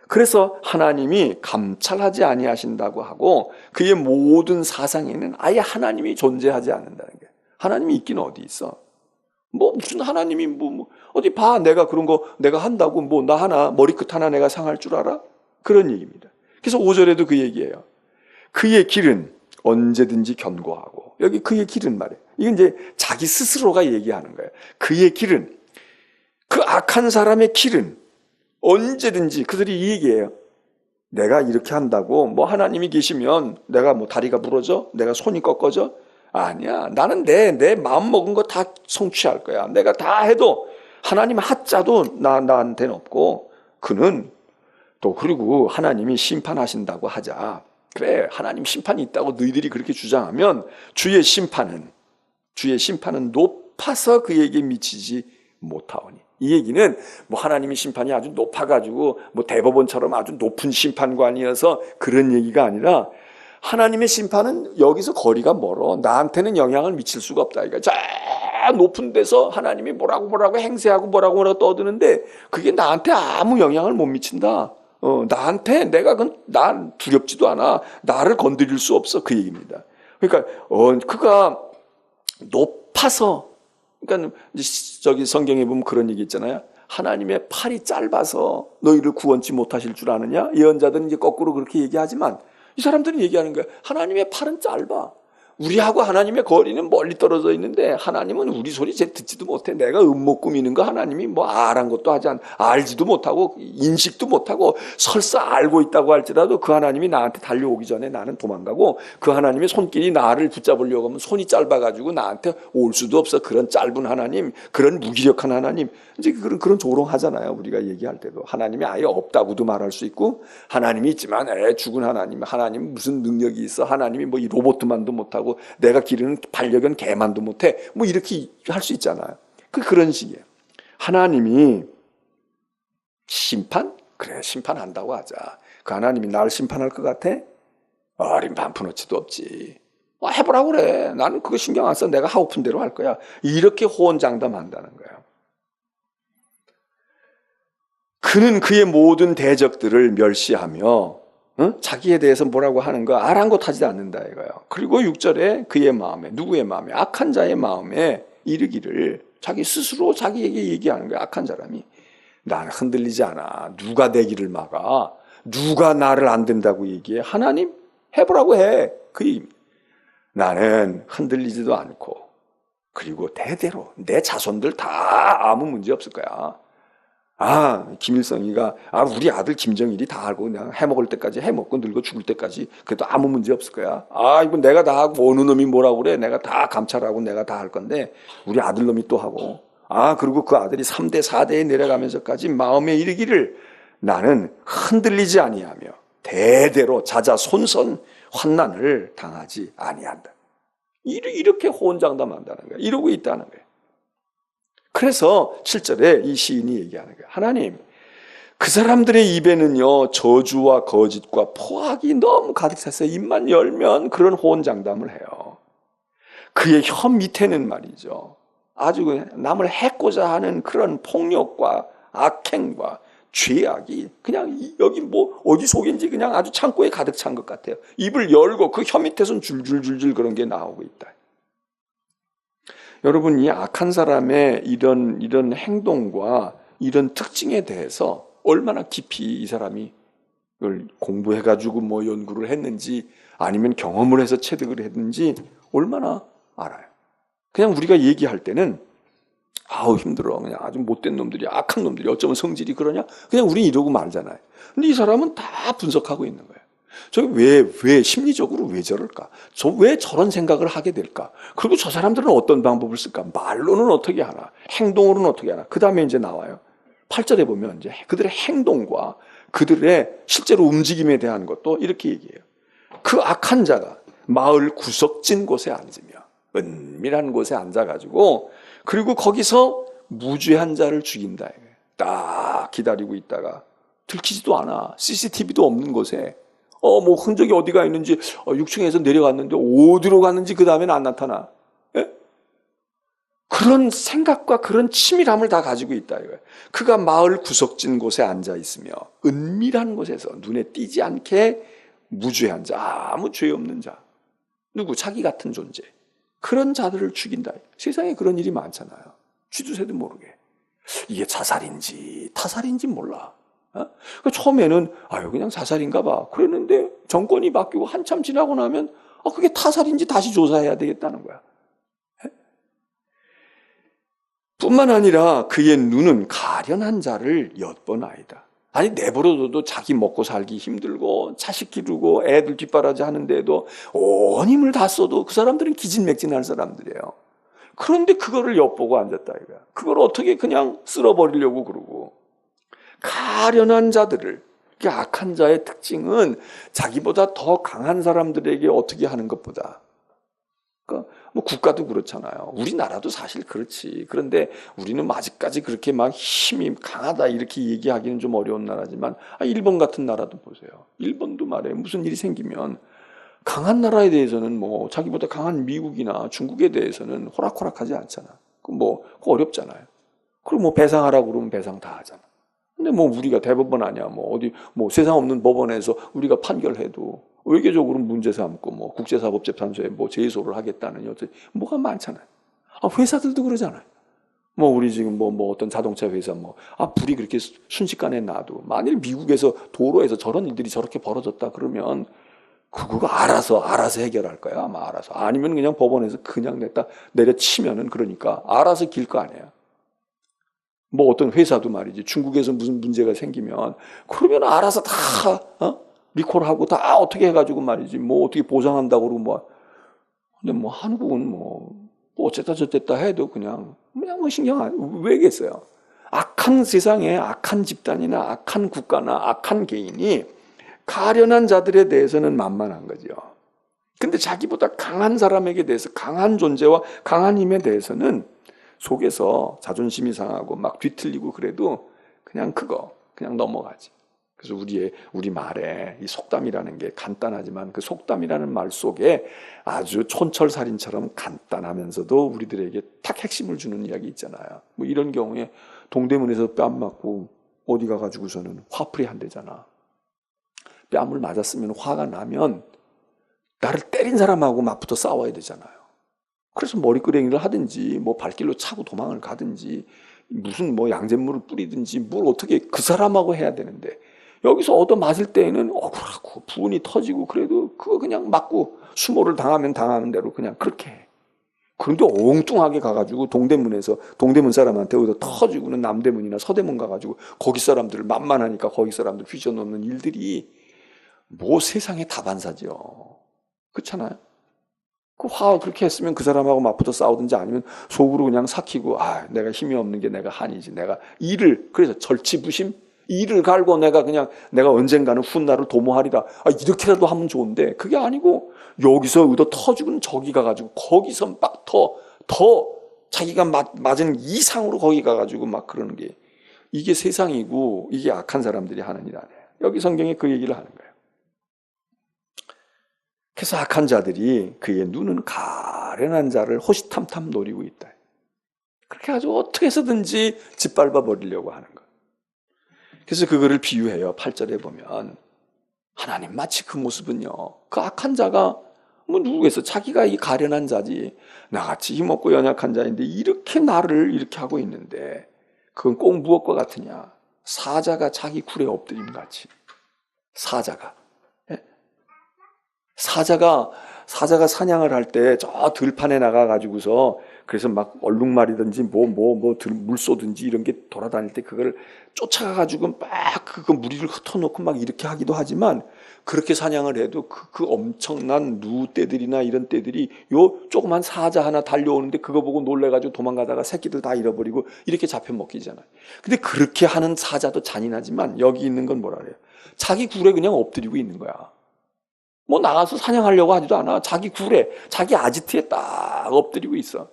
그래서 하나님이 감찰하지 아니하신다고 하고 그의 모든 사상에는 아예 하나님이 존재하지 않는다는 거예요. 하나님이 있긴 어디 있어? 뭐 무슨 하나님이 어디 봐 내가 그런 거 내가 한다고 뭐 나 하나 머리끝 하나 내가 상할 줄 알아? 그런 얘기입니다. 그래서 5절에도 그 얘기예요. 그의 길은 언제든지 견고하고 여기 그의 길은 말이에요. 이건 이제 자기 스스로가 얘기하는 거예요. 그의 길은 그 악한 사람의 길은 언제든지 그들이 이 얘기예요. 내가 이렇게 한다고 뭐 하나님이 계시면 내가 뭐 다리가 부러져? 내가 손이 꺾어져? 아니야. 나는 내 마음 먹은 거 다 성취할 거야. 내가 다 해도 하나님 하자도 나한테는 없고 그는 또 그리고 하나님이 심판하신다고 하자. 그래 하나님 심판이 있다고 너희들이 그렇게 주장하면 주의 심판은 높아서 그에게 미치지 못하오니. 이 얘기는 뭐 하나님의 심판이 아주 높아가지고 뭐 대법원처럼 아주 높은 심판관이어서 그런 얘기가 아니라 하나님의 심판은 여기서 거리가 멀어. 나한테는 영향을 미칠 수가 없다. 그러니까 저 높은 데서 하나님이 뭐라고 행세하고 뭐라고 떠드는데 그게 나한테 아무 영향을 못 미친다. 나한테 난 두렵지도 않아. 나를 건드릴 수 없어. 그 얘기입니다. 그러니까 그가 높아서 그러니까 저기 성경에 보면 그런 얘기 있잖아요. 하나님의 팔이 짧아서 너희를 구원치 못하실 줄 아느냐? 예언자들은 이제 거꾸로 그렇게 얘기하지만 이 사람들은 얘기하는 거야. 하나님의 팔은 짧아. 우리하고 하나님의 거리는 멀리 떨어져 있는데 하나님은 우리 소리 제 듣지도 못해. 내가 음모 꾸미는 거 하나님이 뭐 알한 것도 하지 않, 알지도 못하고 인식도 못하고 설사 알고 있다고 할지라도 그 하나님이 나한테 달려오기 전에 나는 도망가고 그 하나님의 손길이 나를 붙잡으려고 하면 손이 짧아가지고 나한테 올 수도 없어. 그런 짧은 하나님, 그런 무기력한 하나님. 이제 그런 조롱하잖아요. 우리가 얘기할 때도 하나님이 아예 없다고도 말할 수 있고 하나님이 있지만 죽은 하나님 무슨 능력이 있어? 하나님이 뭐 이 로봇만도 못하고 내가 기르는 반려견 개만도 못해. 뭐 이렇게 할 수 있잖아요. 그런 식이에요. 하나님이 심판? 그래 심판한다고 하자. 그 하나님이 나를 심판할 것 같아? 어린 반푼어치도 없지. 해보라고 그래. 나는 그거 신경 안 써. 내가 하고픈 대로 할 거야. 이렇게 호언장담한다는 거예요. 그는 그의 모든 대적들을 멸시하며 자기에 대해서 뭐라고 하는 거 아랑곳하지 않는다 이거예요. 그리고 6절에 그의 마음에 누구의 마음에 악한 자의 마음에 이르기를 자기 스스로 자기에게 얘기하는 거예요. 악한 사람이 나는 흔들리지 않아. 누가 내 길을 막아? 누가 나를 안 된다고 얘기해? 하나님 해보라고 해. 그 얘기입니다. 나는 흔들리지도 않고 그리고 대대로 내 자손들 다 아무 문제 없을 거야. 김일성이가 우리 아들 김정일이 다 알고 그냥 해먹을 때까지 해먹고 늙어 죽을 때까지 그래도 아무 문제 없을 거야. 이거 내가 다 하고 어느 놈이 뭐라고 그래. 내가 다 감찰하고 내가 다 할 건데 우리 아들 놈이 또 하고 그리고 그 아들이 3대 4대에 내려가면서까지 마음에 이르기를 나는 흔들리지 아니하며 대대로 자자손손 환난을 당하지 아니한다. 이렇게 호언장담한다는 거야. 이러고 있다는 거야. 그래서 7절에 이 시인이 얘기하는 거예요. 하나님, 그 사람들의 입에는요 저주와 거짓과 포악이 너무 가득 찼어요. 입만 열면 그런 호언장담을 해요. 그의 혀 밑에는 말이죠. 아주 남을 해코자 하는 그런 폭력과 악행과 죄악이 그냥 여기 뭐 어디 속인지 그냥 아주 창고에 가득 찬 것 같아요. 입을 열고 그 혀 밑에서는 줄줄줄줄 그런 게 나오고 있다. 여러분, 이 악한 사람의 이런 행동과 이런 특징에 대해서 얼마나 깊이 이 사람이 이걸 공부해가지고 뭐 연구를 했는지 아니면 경험을 해서 체득을 했는지 얼마나 알아요. 그냥 우리가 얘기할 때는 힘들어. 그냥 아주 못된 놈들이, 악한 놈들이 어쩌면 성질이 그러냐? 그냥 우린 이러고 말잖아요. 근데 이 사람은 다 분석하고 있는 거예요. 저게 왜 심리적으로 왜 저럴까? 왜 저런 생각을 하게 될까? 그리고 저 사람들은 어떤 방법을 쓸까? 말로는 어떻게 하나? 행동으로는 어떻게 하나? 그 다음에 이제 나와요. 8절에 보면 이제 그들의 행동과 그들의 실제로 움직임에 대한 것도 이렇게 얘기해요. 그 악한 자가 마을 구석진 곳에 앉으며 은밀한 곳에 앉아가지고 그리고 거기서 무죄한 자를 죽인다. 딱 기다리고 있다가 들키지도 않아. CCTV도 없는 곳에 뭐 흔적이 어디가 있는지 6층에서 내려갔는데 어디로 갔는지 그 다음에는 안 나타나. 예? 그런 생각과 그런 치밀함을 다 가지고 있다 이거예요. 그가 마을 구석진 곳에 앉아 있으며 은밀한 곳에서 눈에 띄지 않게 무죄한 자, 아무 죄 없는 자, 누구 자기 같은 존재, 그런 자들을 죽인다. 세상에 그런 일이 많잖아요. 쥐두새도 모르게. 이게 자살인지 타살인지 몰라. 그러니까 처음에는 그냥 자살인가 봐 그랬는데 정권이 바뀌고 한참 지나고 나면 그게 타살인지 다시 조사해야 되겠다는 거야. 뿐만 아니라 그의 눈은 가련한 자를 엿보나이다. 아니 내버려둬도 자기 먹고 살기 힘들고 자식 기르고 애들 뒷바라지 하는데도 온 힘을 다 써도 그 사람들은 기진맥진할 사람들이에요. 그런데 그거를 엿보고 앉았다 이거야. 그걸 어떻게 그냥 쓸어버리려고 그러고. 가련한 자들을, 악한 자의 특징은 자기보다 더 강한 사람들에게 어떻게 하는 것보다, 그러니까 뭐 국가도 그렇잖아요. 우리나라도 사실 그렇지. 그런데 우리는 아직까지 그렇게 막 힘이 강하다 이렇게 얘기하기는 좀 어려운 나라지만 일본 같은 나라도 보세요. 일본도 말이에요. 무슨 일이 생기면 강한 나라에 대해서는 뭐 자기보다 강한 미국이나 중국에 대해서는 호락호락하지 않잖아. 그거 어렵잖아요. 그리고 뭐 배상하라고 그러면 배상 다 하잖아. 근데 뭐 우리가 대법원 아니야. 뭐 어디 뭐 세상 없는 법원에서 우리가 판결해도 외교적으로 문제 삼고 뭐 국제사법재판소에 뭐 제소를 하겠다는 여튼 뭐가 많잖아요. 회사들도 그러잖아요. 뭐 우리 지금 뭐 어떤 자동차 회사 불이 그렇게 순식간에 나도 만일 미국에서 도로에서 저런 일들이 저렇게 벌어졌다 그러면 그거 알아서 해결할 거야. 아마 알아서. 아니면 그냥 법원에서 그냥 내려치면은 그러니까 알아서 길 거 아니에요. 뭐 어떤 회사도 말이지 중국에서 무슨 문제가 생기면 그러면 알아서 다 리콜하고 다 어떻게 해가지고 말이지 뭐 어떻게 보상한다고 그러고 근데 뭐 한국은 뭐 어쨌다 저쨌다 해도 그냥 뭐 신경 안 왜겠어요. 악한 세상에 악한 집단이나 악한 국가나 악한 개인이 가련한 자들에 대해서는 만만한 거죠. 근데 자기보다 강한 사람에게 대해서 강한 존재와 강한 힘에 대해서는 속에서 자존심이 상하고 막 뒤틀리고 그래도 그냥 넘어가지. 그래서 우리 말에 이 속담이라는 게 간단하지만 그 속담이라는 말 속에 아주 촌철살인처럼 간단하면서도 우리들에게 딱 핵심을 주는 이야기 있잖아요. 뭐 이런 경우에 동대문에서 뺨 맞고 어디 가가지고서는 화풀이 한대잖아. 뺨을 맞았으면 화가 나면 나를 때린 사람하고 맞붙어 싸워야 되잖아요. 그래서 머리끄댕이를 하든지 뭐 발길로 차고 도망을 가든지 무슨 뭐 양잿물을 뿌리든지 뭘 어떻게 그 사람하고 해야 되는데 여기서 얻어맞을 때에는 억울하고 부은이 터지고 그래도 그거 그냥 맞고 수모를 당하면 당하는 대로 그냥 그렇게 해. 그런데 엉뚱하게 가가지고 동대문 사람한테 어디서 터지고는 남대문이나 서대문 가가지고 거기 사람들을 만만하니까 거기 사람들 휘저넣는 일들이 뭐 세상의 다반사죠. 그렇잖아요. 그 화 그렇게 했으면 그 사람하고 맞붙어 싸우든지 아니면 속으로 그냥 삭히고 내가 힘이 없는 게 내가 한이지. 내가 그래서 절치부심? 이를 갈고 내가 언젠가는 훗날을 도모하리라. 이렇게라도 하면 좋은데 그게 아니고 여기서 의도 터지고는 저기 가가지고 거기서 막 더 자기가 맞은 이상으로 거기 가가지고 막 그러는 게 이게 세상이고 이게 악한 사람들이 하는 일 아니에요. 여기 성경에 그 얘기를 하는 거예요. 그래서 악한 자들이 그의 눈은 가련한 자를 호시탐탐 노리고 있다. 그렇게 아주 어떻게 해서든지 짓밟아 버리려고 하는 것. 그래서 그거를 비유해요. 8절에 보면 하나님 마치 그 모습은요. 그 악한 자가 뭐 누구겠어. 자기가 이 가련한 자지. 나같이 힘없고 연약한 자인데 이렇게 나를 이렇게 하고 있는데 그건 꼭 무엇과 같으냐. 사자가 자기 굴에 엎드림 같이. 사자가 사냥을 할 때 저 들판에 나가가지고서 그래서 막 얼룩말이든지 물 쏘든지 이런 게 돌아다닐 때 그걸 쫓아가가지고 막 그 무리를 흩어놓고 막 이렇게 하기도 하지만 그렇게 사냥을 해도 그 엄청난 누떼들이나 이런 떼들이 요 조그만 사자 하나 달려오는데 그거 보고 놀래가지고 도망가다가 새끼들 다 잃어버리고 이렇게 잡혀 먹기잖아요. 근데 그렇게 하는 사자도 잔인하지만 여기 있는 건 뭐라 그래요? 자기 굴에 그냥 엎드리고 있는 거야. 뭐 나가서 사냥하려고 하지도 않아. 자기 굴에, 자기 아지트에 딱 엎드리고 있어.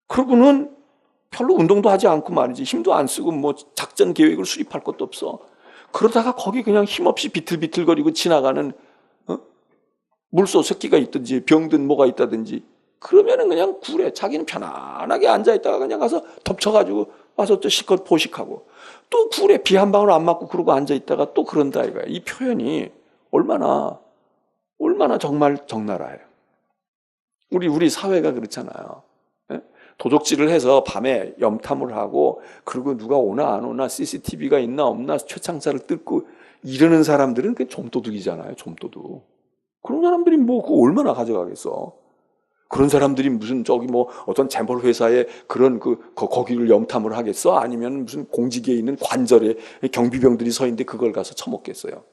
그러고는 별로 운동도 하지 않고 말이지. 힘도 안 쓰고 뭐 작전 계획을 수립할 것도 없어. 그러다가 거기 그냥 힘없이 비틀비틀거리고 지나가는 물소 새끼가 있든지 병든 뭐가 있다든지 그러면은 그냥 굴에 자기는 편안하게 앉아있다가 그냥 가서 덮쳐가지고 와서 또 실컷 포식하고 또 굴에 비 한 방울 안 맞고 그러고 앉아있다가 또 그런다 이거야. 이 표현이 얼마나 정말 적나라해요. 우리 사회가 그렇잖아요. 예? 도적질을 해서 밤에 염탐을 하고 그리고 누가 오나 안 오나 CCTV가 있나 없나 최창살을 뜯고 이러는 사람들은 그 좀도둑이잖아요. 좀도둑. 그런 사람들이 뭐 그거 얼마나 가져가겠어. 그런 사람들이 무슨 저기 뭐 어떤 재벌 회사에 그런 거기를 염탐을 하겠어? 아니면 무슨 공직에 있는 관절에 경비병들이 서 있는데 그걸 가서 처먹겠어요?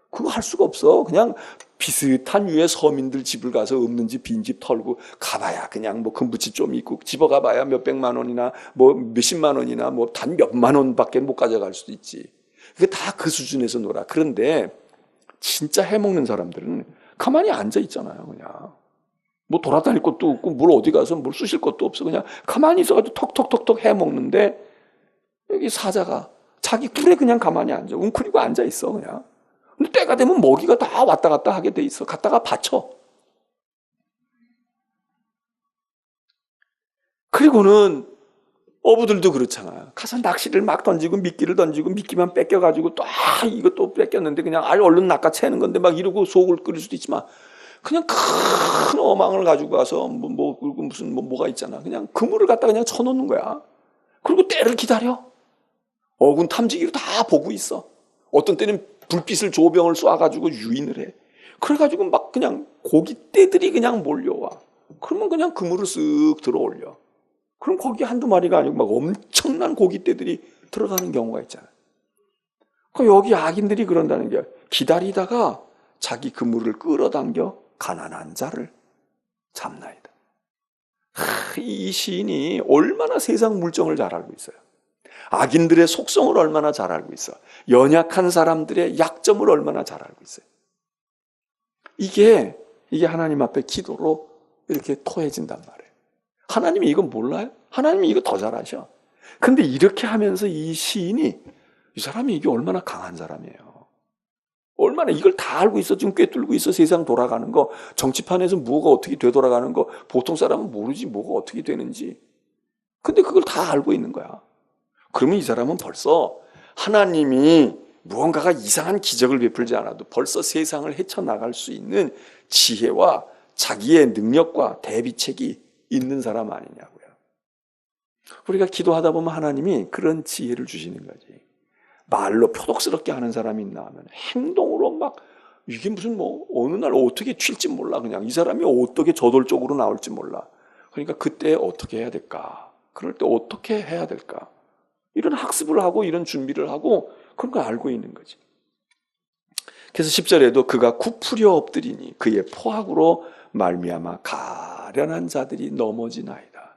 그거 할 수가 없어. 그냥 비슷한 유의 서민들 집을 가서 없는지 빈집 털고 가봐야 그냥 뭐 금붙이 좀 있고 집어가봐야 몇백만 원이나 뭐 몇십만 원이나 뭐 단 몇만 원밖에 못 가져갈 수도 있지. 그게 다 그 수준에서 놀아. 그런데 진짜 해먹는 사람들은 가만히 앉아 있잖아요. 그냥 뭐 돌아다닐 것도 없고 뭘 어디 가서 뭘 쑤실 것도 없어. 그냥 가만히 있어가지고 톡톡톡톡 해먹는데 여기 사자가 자기 굴에 그냥 가만히 앉아 웅크리고 앉아 있어 그냥. 근데 때가 되면 먹이가 다 왔다 갔다 하게 돼 있어. 갔다가 받쳐. 그리고는 어부들도 그렇잖아요. 가서 낚시를 막 던지고 미끼를 던지고 미끼만 뺏겨가지고 또 이것도 뺏겼는데 그냥 얼른 낚아채는 건데 막 이러고 속을 끓일 수도 있지만 그냥 큰 어망을 가지고 가서 무슨 뭐가 있잖아. 그냥 그물을 갖다 그냥 쳐놓는 거야. 그리고 때를 기다려. 어군 탐지기로 다 보고 있어. 어떤 때는 불빛을 조병을 쏴가지고 유인을 해. 그래가지고 막 그냥 고깃떼들이 그냥 몰려와. 그러면 그냥 그물을 쓱 들어 올려. 그럼 거기 한두 마리가 아니고 막 엄청난 고깃떼들이 들어가는 경우가 있잖아요. 여기 악인들이 그런다는 게 기다리다가 자기 그물을 끌어당겨 가난한 자를 잡나이다. 이 시인이 얼마나 세상 물정을 잘 알고 있어요. 악인들의 속성을 얼마나 잘 알고 있어. 연약한 사람들의 약점을 얼마나 잘 알고 있어요. 이게 하나님 앞에 기도로 이렇게 토해진단 말이에요. 하나님이 이건 몰라요? 하나님이 이거 더 잘 아셔. 근데 이렇게 하면서 이 시인이 이 사람이 이게 얼마나 강한 사람이에요. 얼마나 이걸 다 알고 있어. 지금 꿰뚫고 있어. 세상 돌아가는 거. 정치판에서 뭐가 어떻게 되돌아가는 거. 보통 사람은 모르지 뭐가 어떻게 되는지. 근데 그걸 다 알고 있는 거야. 그러면 이 사람은 벌써 하나님이 무언가가 이상한 기적을 베풀지 않아도 벌써 세상을 헤쳐나갈 수 있는 지혜와 자기의 능력과 대비책이 있는 사람 아니냐고요. 우리가 기도하다 보면 하나님이 그런 지혜를 주시는 거지. 말로 표독스럽게 하는 사람이 있나 하면 행동으로 막 이게 무슨 뭐 어느 날 어떻게 튈지 몰라. 그냥 이 사람이 어떻게 저돌적으로 나올지 몰라. 그러니까 그때 어떻게 해야 될까? 그럴 때 어떻게 해야 될까? 이런 학습을 하고 이런 준비를 하고 그런 걸 알고 있는 거지. 그래서 10절에도 그가 굽으려 엎드리니 그의 포악으로 말미암아 가련한 자들이 넘어지나이다.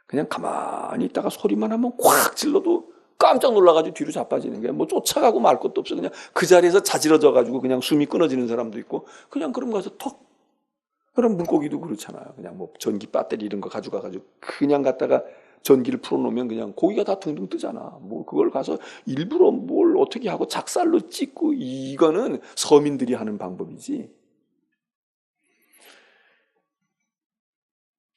그냥 가만히 있다가 소리만 하면 콱 질러도 깜짝 놀라가지고 뒤로 자빠지는 거야. 뭐 쫓아가고 말 것도 없어. 그냥 그 자리에서 자지러져가지고 그냥 숨이 끊어지는 사람도 있고 그냥 그럼 가서 턱. 그럼 물고기도 그렇잖아요. 그냥 뭐 전기 배터리 이런 거 가져가가지고 그냥 갖다가 전기를 풀어놓으면 그냥 고기가 다 둥둥 뜨잖아. 뭐 그걸 가서 일부러 뭘 어떻게 하고 작살로 찍고 이거는 서민들이 하는 방법이지.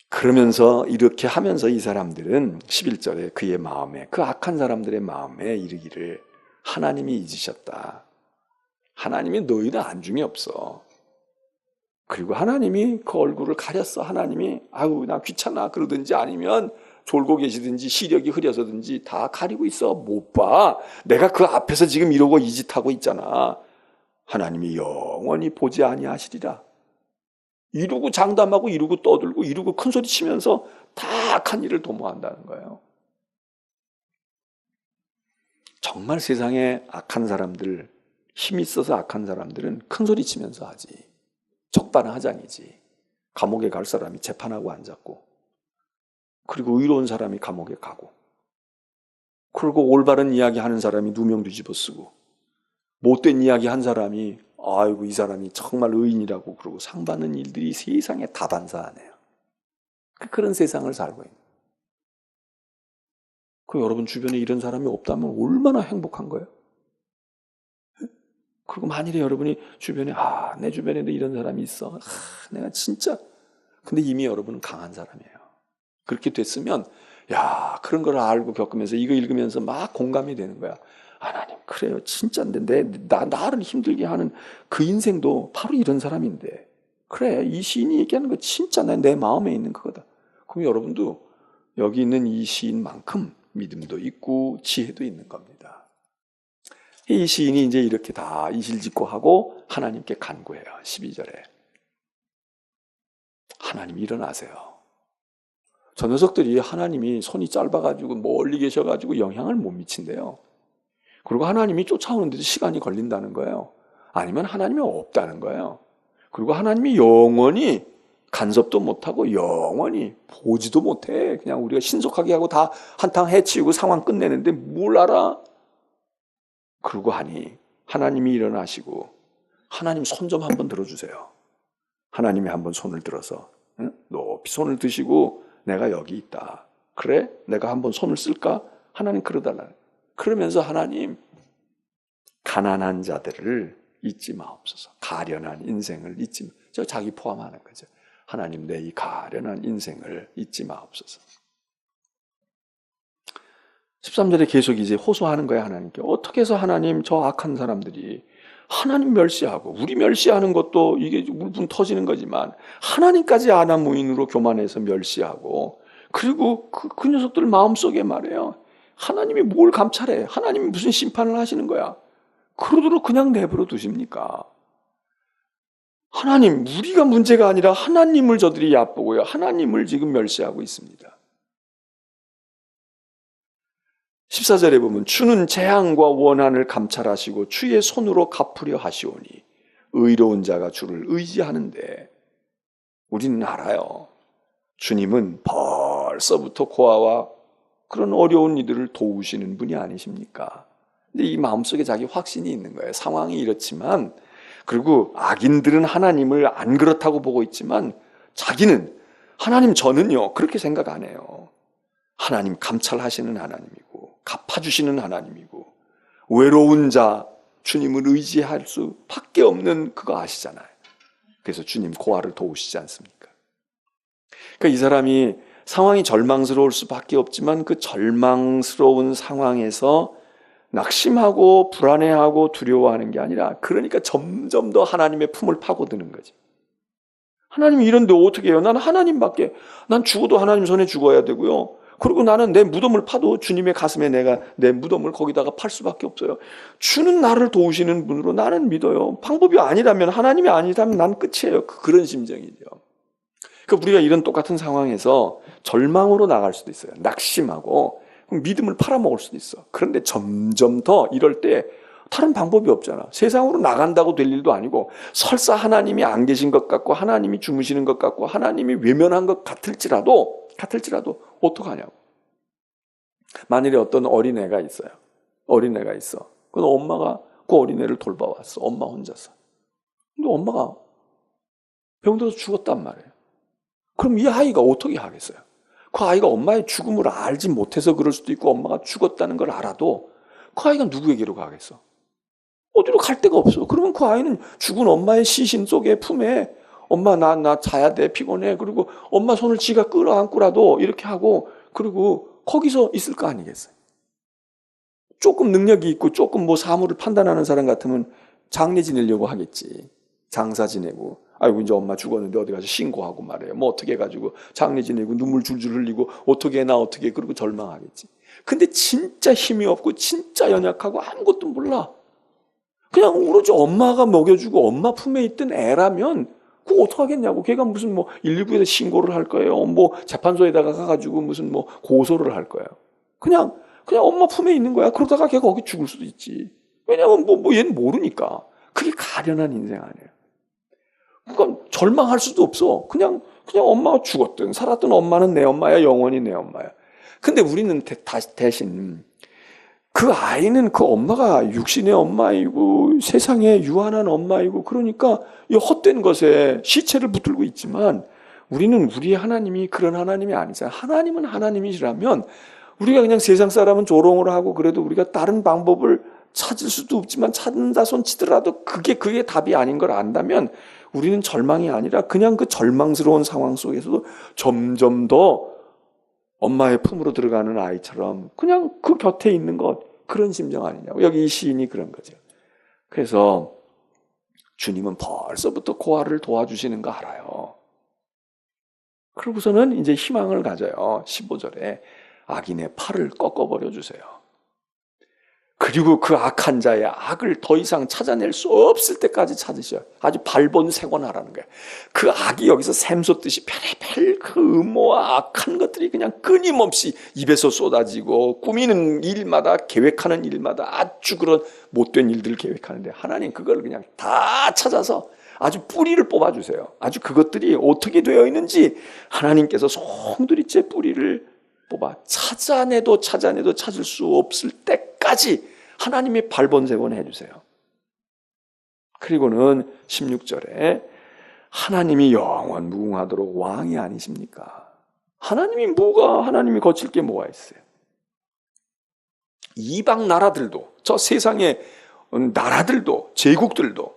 그러면서 이렇게 하면서 이 사람들은 11절에 그의 마음에 그 악한 사람들의 마음에 이르기를 하나님이 잊으셨다. 하나님이 너희는 안중에 없어. 그리고 하나님이 그 얼굴을 가렸어. 하나님이 아유 나 귀찮아 그러든지 아니면 졸고 계시든지 시력이 흐려서든지 다 가리고 있어. 못 봐. 내가 그 앞에서 지금 이러고 이 짓 하고 있잖아. 하나님이 영원히 보지 아니하시리라. 이루고 장담하고 이루고 떠들고 이루고 큰소리 치면서 다 악한 일을 도모한다는 거예요. 정말 세상에 악한 사람들, 힘 있어서 악한 사람들은 큰소리 치면서 하지. 적반하장이지. 감옥에 갈 사람이 재판하고 앉았고 그리고 의로운 사람이 감옥에 가고 그리고 올바른 이야기 하는 사람이 누명 뒤집어 쓰고 못된 이야기 한 사람이 아이고 이 사람이 정말 의인이라고 그러고 상 받는 일들이 세상에 다반사하네요. 그런 세상을 살고 있는 그 여러분 주변에 이런 사람이 없다면 얼마나 행복한 거예요? 그리고 만일에 여러분이 주변에 내 주변에도 이런 사람이 있어. 내가 진짜 근데 이미 여러분은 강한 사람이에요. 그렇게 됐으면 그런 걸 알고 겪으면서 이거 읽으면서 막 공감이 되는 거야. 하나님 그래요. 진짜인데 나를 힘들게 하는 그 인생도 바로 이런 사람인데 그래 이 시인이 얘기하는 거 진짜 내 마음에 있는 그거다. 그럼 여러분도 여기 있는 이 시인만큼 믿음도 있고 지혜도 있는 겁니다. 이 시인이 이제 이렇게 다 이실직고 하고 하나님께 간구해요. 12절에 하나님 일어나세요. 저 녀석들이 하나님이 손이 짧아가지고 멀리 계셔가지고 영향을 못 미친대요. 그리고 하나님이 쫓아오는데도 시간이 걸린다는 거예요. 아니면 하나님이 없다는 거예요. 그리고 하나님이 영원히 간섭도 못하고 영원히 보지도 못해. 그냥 우리가 신속하게 하고 다 한탕 해치우고 상황 끝내는데 뭘 알아? 그러고 하니 하나님이 일어나시고 하나님 손 좀 한번 들어주세요. 하나님이 한번 손을 들어서 높이 손을 드시고 내가 여기 있다. 그래? 내가 한번 손을 쓸까? 하나님 그러달라. 그러면서 하나님 가난한 자들을 잊지 마옵소서. 가련한 인생을 잊지 마. 저 자기 포함하는 거죠. 하나님 내 이 가련한 인생을 잊지 마옵소서. 13절에 계속 이제 호소하는 거야 하나님께. 어떻게 해서 하나님 저 악한 사람들이 하나님 멸시하고 우리 멸시하는 것도 이게 울분 터지는 거지만 하나님까지 아나무인으로 교만해서 멸시하고 그리고 그 녀석들 마음속에 말해요. 하나님이 뭘 감찰해? 하나님이 무슨 심판을 하시는 거야? 그러도록 그냥 내버려 두십니까? 하나님, 우리가 문제가 아니라 하나님을 저들이 얕보고요. 하나님을 지금 멸시하고 있습니다. 14절에 보면 주는 재앙과 원한을 감찰하시고 주의 손으로 갚으려 하시오니 의로운 자가 주를 의지하는데 우리는 알아요. 주님은 벌써부터 고아와 그런 어려운 이들을 도우시는 분이 아니십니까? 근데 이 마음속에 자기 확신이 있는 거예요. 상황이 이렇지만 그리고 악인들은 하나님을 안 그렇다고 보고 있지만 자기는 하나님 저는요 그렇게 생각 안 해요. 하나님 감찰하시는 하나님이고 갚아주시는 하나님이고 외로운 자 주님을 의지할 수밖에 없는 그거 아시잖아요. 그래서 주님 고아를 도우시지 않습니까? 그러니까 이 사람이 상황이 절망스러울 수밖에 없지만 그 절망스러운 상황에서 낙심하고 불안해하고 두려워하는 게 아니라 그러니까 점점 더 하나님의 품을 파고드는 거지. 하나님이 이런데 어떻게 해요? 난 하나님밖에 난 죽어도 하나님 손에 죽어야 되고요. 그리고 나는 내 무덤을 파도 주님의 가슴에 내가 내 무덤을 거기다가 팔 수밖에 없어요. 주는 나를 도우시는 분으로 나는 믿어요. 방법이 아니라면 하나님이 아니라면 난 끝이에요. 그런 심정이죠. 그러니까 우리가 이런 똑같은 상황에서 절망으로 나갈 수도 있어요. 낙심하고 믿음을 팔아먹을 수도 있어. 그런데 점점 더 이럴 때 다른 방법이 없잖아. 세상으로 나간다고 될 일도 아니고 설사 하나님이 안 계신 것 같고 하나님이 주무시는 것 같고 하나님이 외면한 것 같을지라도 어떡하냐고. 만일에 어떤 어린애가 있어요. 어린애가 있어. 그럼 엄마가 그 어린애를 돌봐왔어. 엄마 혼자서. 근데 엄마가 병들어서 죽었단 말이에요. 그럼 이 아이가 어떻게 하겠어요? 그 아이가 엄마의 죽음을 알지 못해서 그럴 수도 있고 엄마가 죽었다는 걸 알아도 그 아이가 누구에게로 가겠어? 어디로 갈 데가 없어. 그러면 그 아이는 죽은 엄마의 시신 속에 품에 엄마 나 자야 돼 피곤해. 그리고 엄마 손을 지가 끌어안고라도 이렇게 하고 그리고 거기서 있을 거 아니겠어요? 조금 능력이 있고 조금 뭐 사물을 판단하는 사람 같으면 장례 지내려고 하겠지. 장사 지내고 아이고 이제 엄마 죽었는데 어디 가서 신고하고 말해요. 뭐 어떻게 해가지고 장례 지내고 눈물 줄줄 흘리고 어떻게 해 나 어떻게 해 그리고 절망하겠지. 근데 진짜 힘이 없고 진짜 연약하고 아무것도 몰라. 그냥 오로지 엄마가 먹여주고 엄마 품에 있던 애라면 그거 어떡하겠냐고. 걔가 무슨 뭐 119에서 신고를 할 거예요. 뭐 재판소에다가 가가지고 무슨 뭐 고소를 할 거예요. 그냥 엄마 품에 있는 거야. 그러다가 걔가 거기 죽을 수도 있지. 왜냐면 뭐 얘는 모르니까. 그게 가련한 인생 아니에요. 그러니까 절망할 수도 없어. 그냥 엄마가 죽었든 살았든 엄마는 내 엄마야. 영원히 내 엄마야. 근데 우리는 대신 그 아이는 그 엄마가 육신의 엄마이고 세상에 유한한 엄마이고 그러니까 이 헛된 것에 시체를 붙들고 있지만 우리는 우리 하나님이 그런 하나님이 아니잖아요. 하나님은 하나님이시라면 우리가 그냥 세상 사람은 조롱을 하고 그래도 우리가 다른 방법을 찾을 수도 없지만 찾는다 손치더라도 그게 답이 아닌 걸 안다면 우리는 절망이 아니라 그냥 그 절망스러운 상황 속에서도 점점 더 엄마의 품으로 들어가는 아이처럼 그냥 그 곁에 있는 것, 그런 심정 아니냐고. 여기 이 시인이 그런 거죠. 그래서 주님은 벌써부터 고아를 도와주시는 거 알아요. 그러고서는 이제 희망을 가져요. 15절에 악인의 팔을 꺾어버려 주세요. 그리고 그 악한 자의 악을 더 이상 찾아낼 수 없을 때까지 찾으셔요. 아주 발본색원하라는 거예요. 그 악이 여기서 샘솟듯이 별의별 그 음모와 악한 것들이 그냥 끊임없이 입에서 쏟아지고 꾸미는 일마다 계획하는 일마다 아주 그런 못된 일들을 계획하는데 하나님 그걸 그냥 다 찾아서 아주 뿌리를 뽑아주세요. 아주 그것들이 어떻게 되어 있는지 하나님께서 송두리째 뿌리를 뽑아 찾아내도 찾을 수 없을 때까지 하나님이 발본색원 해주세요. 그리고는 16절에 하나님이 영원 무궁하도록 왕이 아니십니까? 하나님이 거칠 게 뭐가 있어요? 이방 나라들도, 저 세상의 나라들도, 제국들도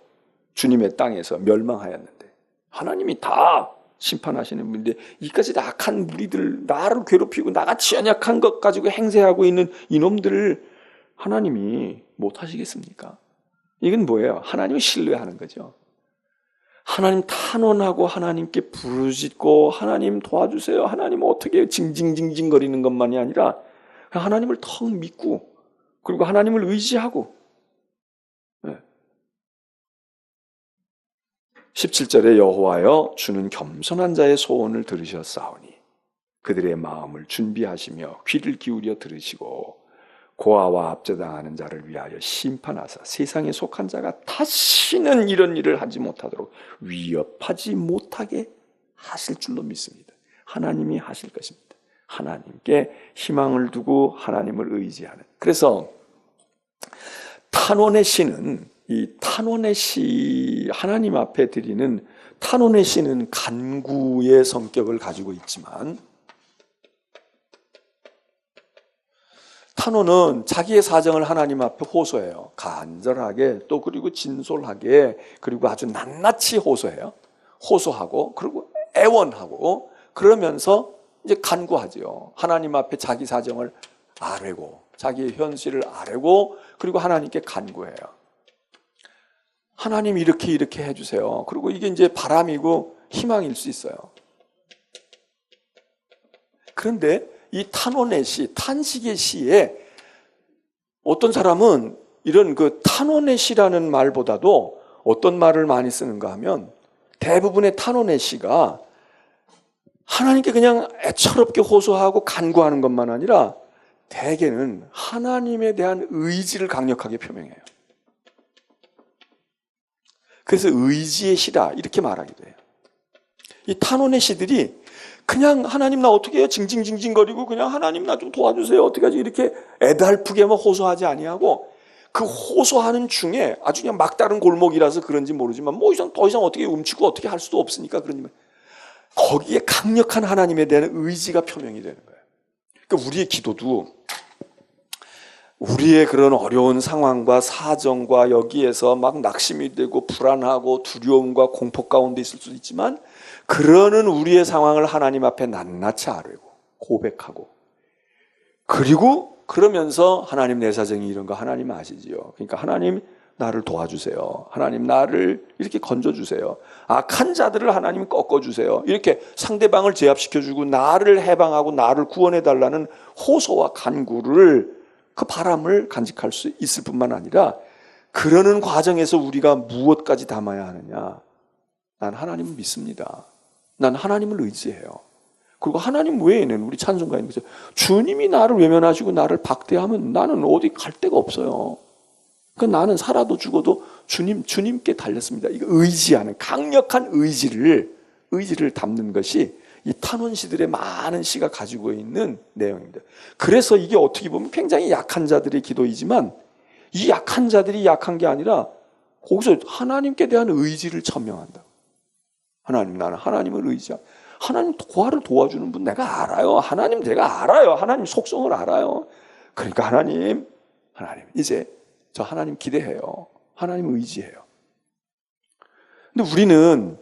주님의 땅에서 멸망하였는데 하나님이 다 심판하시는 분인데 이까지 악한 무리들, 나를 괴롭히고 나같이 연약한 것 가지고 행세하고 있는 이놈들을 하나님이 못하시겠습니까? 이건 뭐예요? 하나님을 신뢰하는 거죠. 하나님 탄원하고 하나님께 부르짖고 하나님 도와주세요. 하나님 어떻게 징징징징거리는 것만이 아니라 하나님을 턱 믿고 그리고 하나님을 의지하고 17절에 여호와여 주는 겸손한 자의 소원을 들으셨사오니 그들의 마음을 준비하시며 귀를 기울여 들으시고 고아와 압제당하는 자를 위하여 심판하사 세상에 속한 자가 다시는 이런 일을 하지 못하도록 위협하지 못하게 하실 줄로 믿습니다. 하나님이 하실 것입니다. 하나님께 희망을 두고 하나님을 의지하는. 그래서 탄원의 시는 이 탄원의 시, 하나님 앞에 드리는 탄원의 시는 간구의 성격을 가지고 있지만 탄원은 자기의 사정을 하나님 앞에 호소해요. 간절하게 또 그리고 진솔하게 그리고 아주 낱낱이 호소해요. 호소하고 그리고 애원하고 그러면서 이제 간구하죠. 하나님 앞에 자기 사정을 아뢰고 자기의 현실을 아뢰고 그리고 하나님께 간구해요. 하나님 이렇게 해주세요. 그리고 이게 이제 바람이고 희망일 수 있어요. 그런데 이 탄원의 시, 탄식의 시에 어떤 사람은 이런 그 탄원의 시라는 말보다도 어떤 말을 많이 쓰는가 하면 대부분의 탄원의 시가 하나님께 그냥 애처롭게 호소하고 간구하는 것만 아니라 대개는 하나님에 대한 의지를 강력하게 표명해요. 그래서 의지의 시다 이렇게 말하기도 해요. 이 탄원의 시들이 그냥 하나님 나 어떻게 해요? 징징징징거리고 그냥 하나님 나 좀 도와주세요. 어떻게 하지? 이렇게 애달프게만 호소하지 아니하고 그 호소하는 중에 아주 그냥 막다른 골목이라서 그런지 모르지만 뭐 더 이상 어떻게 움츠고 어떻게 할 수도 없으니까 그러니까 거기에 강력한 하나님에 대한 의지가 표명이 되는 거예요. 그러니까 우리의 기도도 우리의 그런 어려운 상황과 사정과 여기에서 막 낙심이 되고 불안하고 두려움과 공포 가운데 있을 수도 있지만 그러는 우리의 상황을 하나님 앞에 낱낱이 아뢰고 고백하고 그리고 그러면서 하나님 내 사정이 이런 거 하나님 아시지요. 그러니까 하나님 나를 도와주세요. 하나님 나를 이렇게 건져주세요. 악한 자들을 하나님 꺾어주세요. 이렇게 상대방을 제압시켜주고 나를 해방하고 나를 구원해달라는 호소와 간구를 그 바람을 간직할 수 있을 뿐만 아니라 그러는 과정에서 우리가 무엇까지 담아야 하느냐. 난 하나님을 믿습니다. 난 하나님을 의지해요. 그리고 하나님 외에는 우리 찬송가인 거죠. 주님이 나를 외면하시고 나를 박대하면 나는 어디 갈 데가 없어요. 그러니까 나는 살아도 죽어도 주님께 달렸습니다. 이거 의지하는 강력한 의지를 담는 것이 이 탄원시들의 많은 시가 가지고 있는 내용입니다. 그래서 이게 어떻게 보면 굉장히 약한 자들의 기도이지만 이 약한 자들이 약한 게 아니라 거기서 하나님께 대한 의지를 천명한다. 하나님 나는 하나님을 의지한다. 하나님 고아를 도와주는 분 내가 알아요. 하나님 제가 알아요. 하나님 속성을 알아요. 그러니까 하나님 이제 저 하나님 기대해요. 하나님 의지해요. 근데 우리는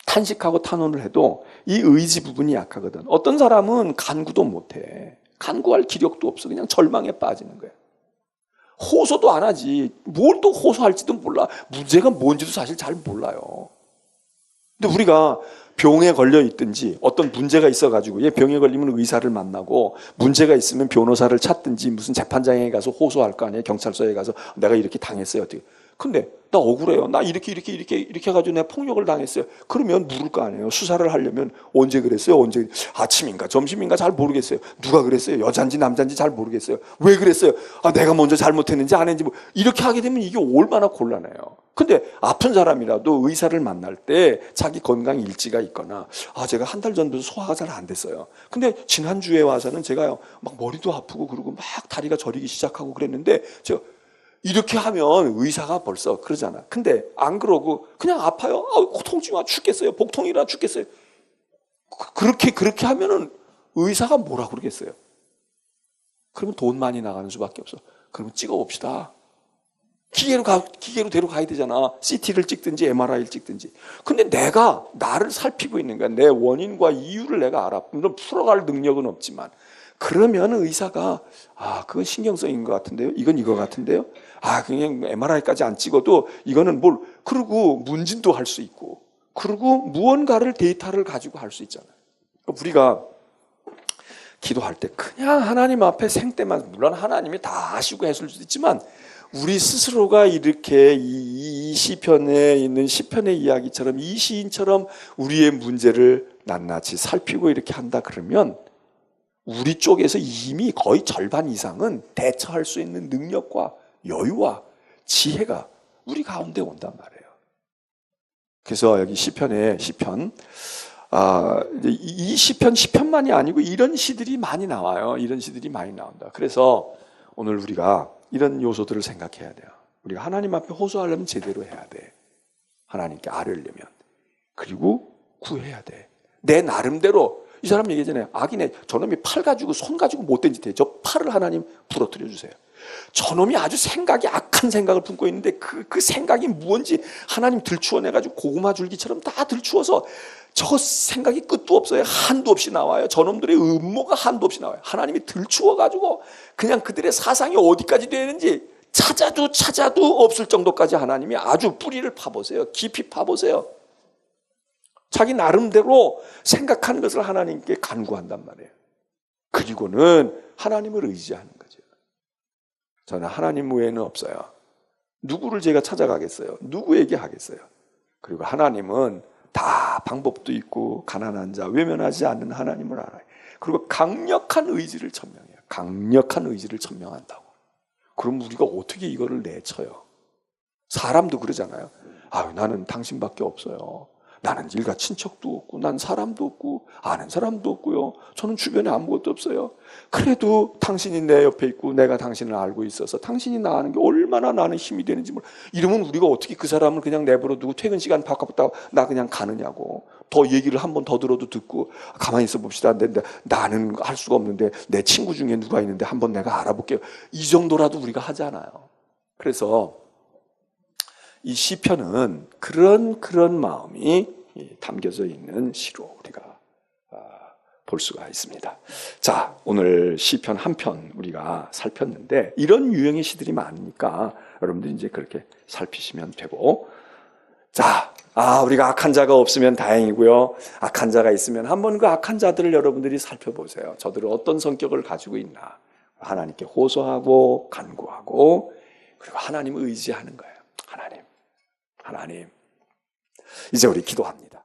탄식하고 탄원을 해도 이 의지 부분이 약하거든. 어떤 사람은 간구도 못해. 간구할 기력도 없어. 그냥 절망에 빠지는 거야. 호소도 안 하지. 뭘 또 호소할지도 몰라. 문제가 뭔지도 사실 잘 몰라요. 근데 우리가 병에 걸려 있든지 어떤 문제가 있어가지고 얘 병에 걸리면 의사를 만나고 문제가 있으면 변호사를 찾든지 무슨 재판장에 가서 호소할 거 아니에요. 경찰서에 가서 내가 이렇게 당했어요. 어떻게. 근데 나 억울해요. 나 이렇게 해가지고 내가 폭력을 당했어요. 그러면 물을 거 아니에요. 수사를 하려면 언제 그랬어요? 언제 아침인가 점심인가 잘 모르겠어요. 누가 그랬어요? 여잔지 남잔지 잘 모르겠어요. 왜 그랬어요? 내가 먼저 잘못했는지 안 했는지 이렇게 하게 되면 이게 얼마나 곤란해요. 근데 아픈 사람이라도 의사를 만날 때 자기 건강 일지가 있거나 제가 한 달 전부터 소화가 잘 안 됐어요. 근데 지난주에 와서는 제가요 막 머리도 아프고 그러고 막 다리가 저리기 시작하고 그랬는데 제가 이렇게 하면 의사가 벌써 그러잖아. 근데 안 그러고 그냥 아파요. 통증 와 죽겠어요. 복통이라 죽겠어요. 그렇게 하면은 의사가 뭐라 그러겠어요? 그러면 돈 많이 나가는 수밖에 없어. 그러면 찍어봅시다. 기계로 데려가야 되잖아. CT를 찍든지 MRI를 찍든지. 근데 내가 나를 살피고 있는 거야. 내 원인과 이유를 내가 알아. 물론 풀어갈 능력은 없지만. 그러면 의사가 그건 신경성인 것 같은데요. 이건 이거 같은데요. 그냥 MRI까지 안 찍어도 이거는 그리고 문진도 할 수 있고 그리고 무언가를 데이터를 가지고 할 수 있잖아요. 우리가 기도할 때 그냥 하나님 앞에 생때만 물론 하나님이 다 아시고 했을 수도 있지만 우리 스스로가 이렇게 이 시편에 있는 시편의 이야기처럼 이 시인처럼 우리의 문제를 낱낱이 살피고 이렇게 한다 그러면 우리 쪽에서 이미 거의 절반 이상은 대처할 수 있는 능력과 여유와 지혜가 우리 가운데 온단 말이에요. 그래서 여기 시편 이 시편만이 아니고 이런 시들이 많이 나와요. 이런 시들이 많이 나온다. 그래서 오늘 우리가 이런 요소들을 생각해야 돼요. 우리가 하나님 앞에 호소하려면 제대로 해야 돼. 하나님께 아뢰려면. 그리고 구해야 돼. 내 나름대로 이 사람 얘기잖아요. 악이네. 저놈이 팔 가지고 손 가지고 못된 짓 해요. 저 팔을 하나님 부러뜨려 주세요. 저놈이 아주 악한 생각을 품고 있는데 그 생각이 무언지 하나님 들추어내가지고 고구마 줄기처럼 다 들추어서 저 생각이 끝도 없어요. 한도 없이 나와요. 저놈들의 음모가 한도 없이 나와요. 하나님이 들추어가지고 그냥 그들의 사상이 어디까지 되는지 찾아도 없을 정도까지 하나님이 아주 뿌리를 파보세요. 깊이 파보세요. 자기 나름대로 생각하는 것을 하나님께 간구한단 말이에요. 그리고는 하나님을 의지하는 거죠. 저는 하나님 외에는 없어요. 누구를 제가 찾아가겠어요? 누구에게 하겠어요? 그리고 하나님은 다 방법도 있고 가난한 자, 외면하지 않는 하나님을 알아요. 그리고 강력한 의지를 천명해요. 강력한 의지를 천명한다고. 그럼 우리가 어떻게 이거를 내쳐요? 사람도 그러잖아요. 나는 당신밖에 없어요. 나는 일가 친척도 없고 난 사람도 없고 아는 사람도 없고요. 저는 주변에 아무것도 없어요. 그래도 당신이 내 옆에 있고 내가 당신을 알고 있어서 당신이 나가는 게 얼마나 나는 힘이 되는지 몰라. 이러면 우리가 어떻게 그 사람을 그냥 내버려 두고 퇴근 시간 바꿨다고 나 그냥 가느냐고. 더 얘기를 한 번 더 들어도 듣고 가만히 있어 봅시다. 나는 할 수가 없는데 내 친구 중에 누가 있는데 한번 내가 알아볼게요. 이 정도라도 우리가 하잖아요. 그래서 이 시편은 그런 마음이 담겨져 있는 시로 우리가 볼 수가 있습니다. 자, 오늘 시편 한 편 우리가 살폈는데 이런 유형의 시들이 많으니까 여러분들이 이제 그렇게 살피시면 되고, 자, 우리가 악한 자가 없으면 다행이고요. 악한 자가 있으면 한번 그 악한 자들을 여러분들이 살펴보세요. 저들은 어떤 성격을 가지고 있나. 하나님께 호소하고 간구하고 그리고 하나님을 의지하는 거예요. 하나님. 이제 우리 기도합니다.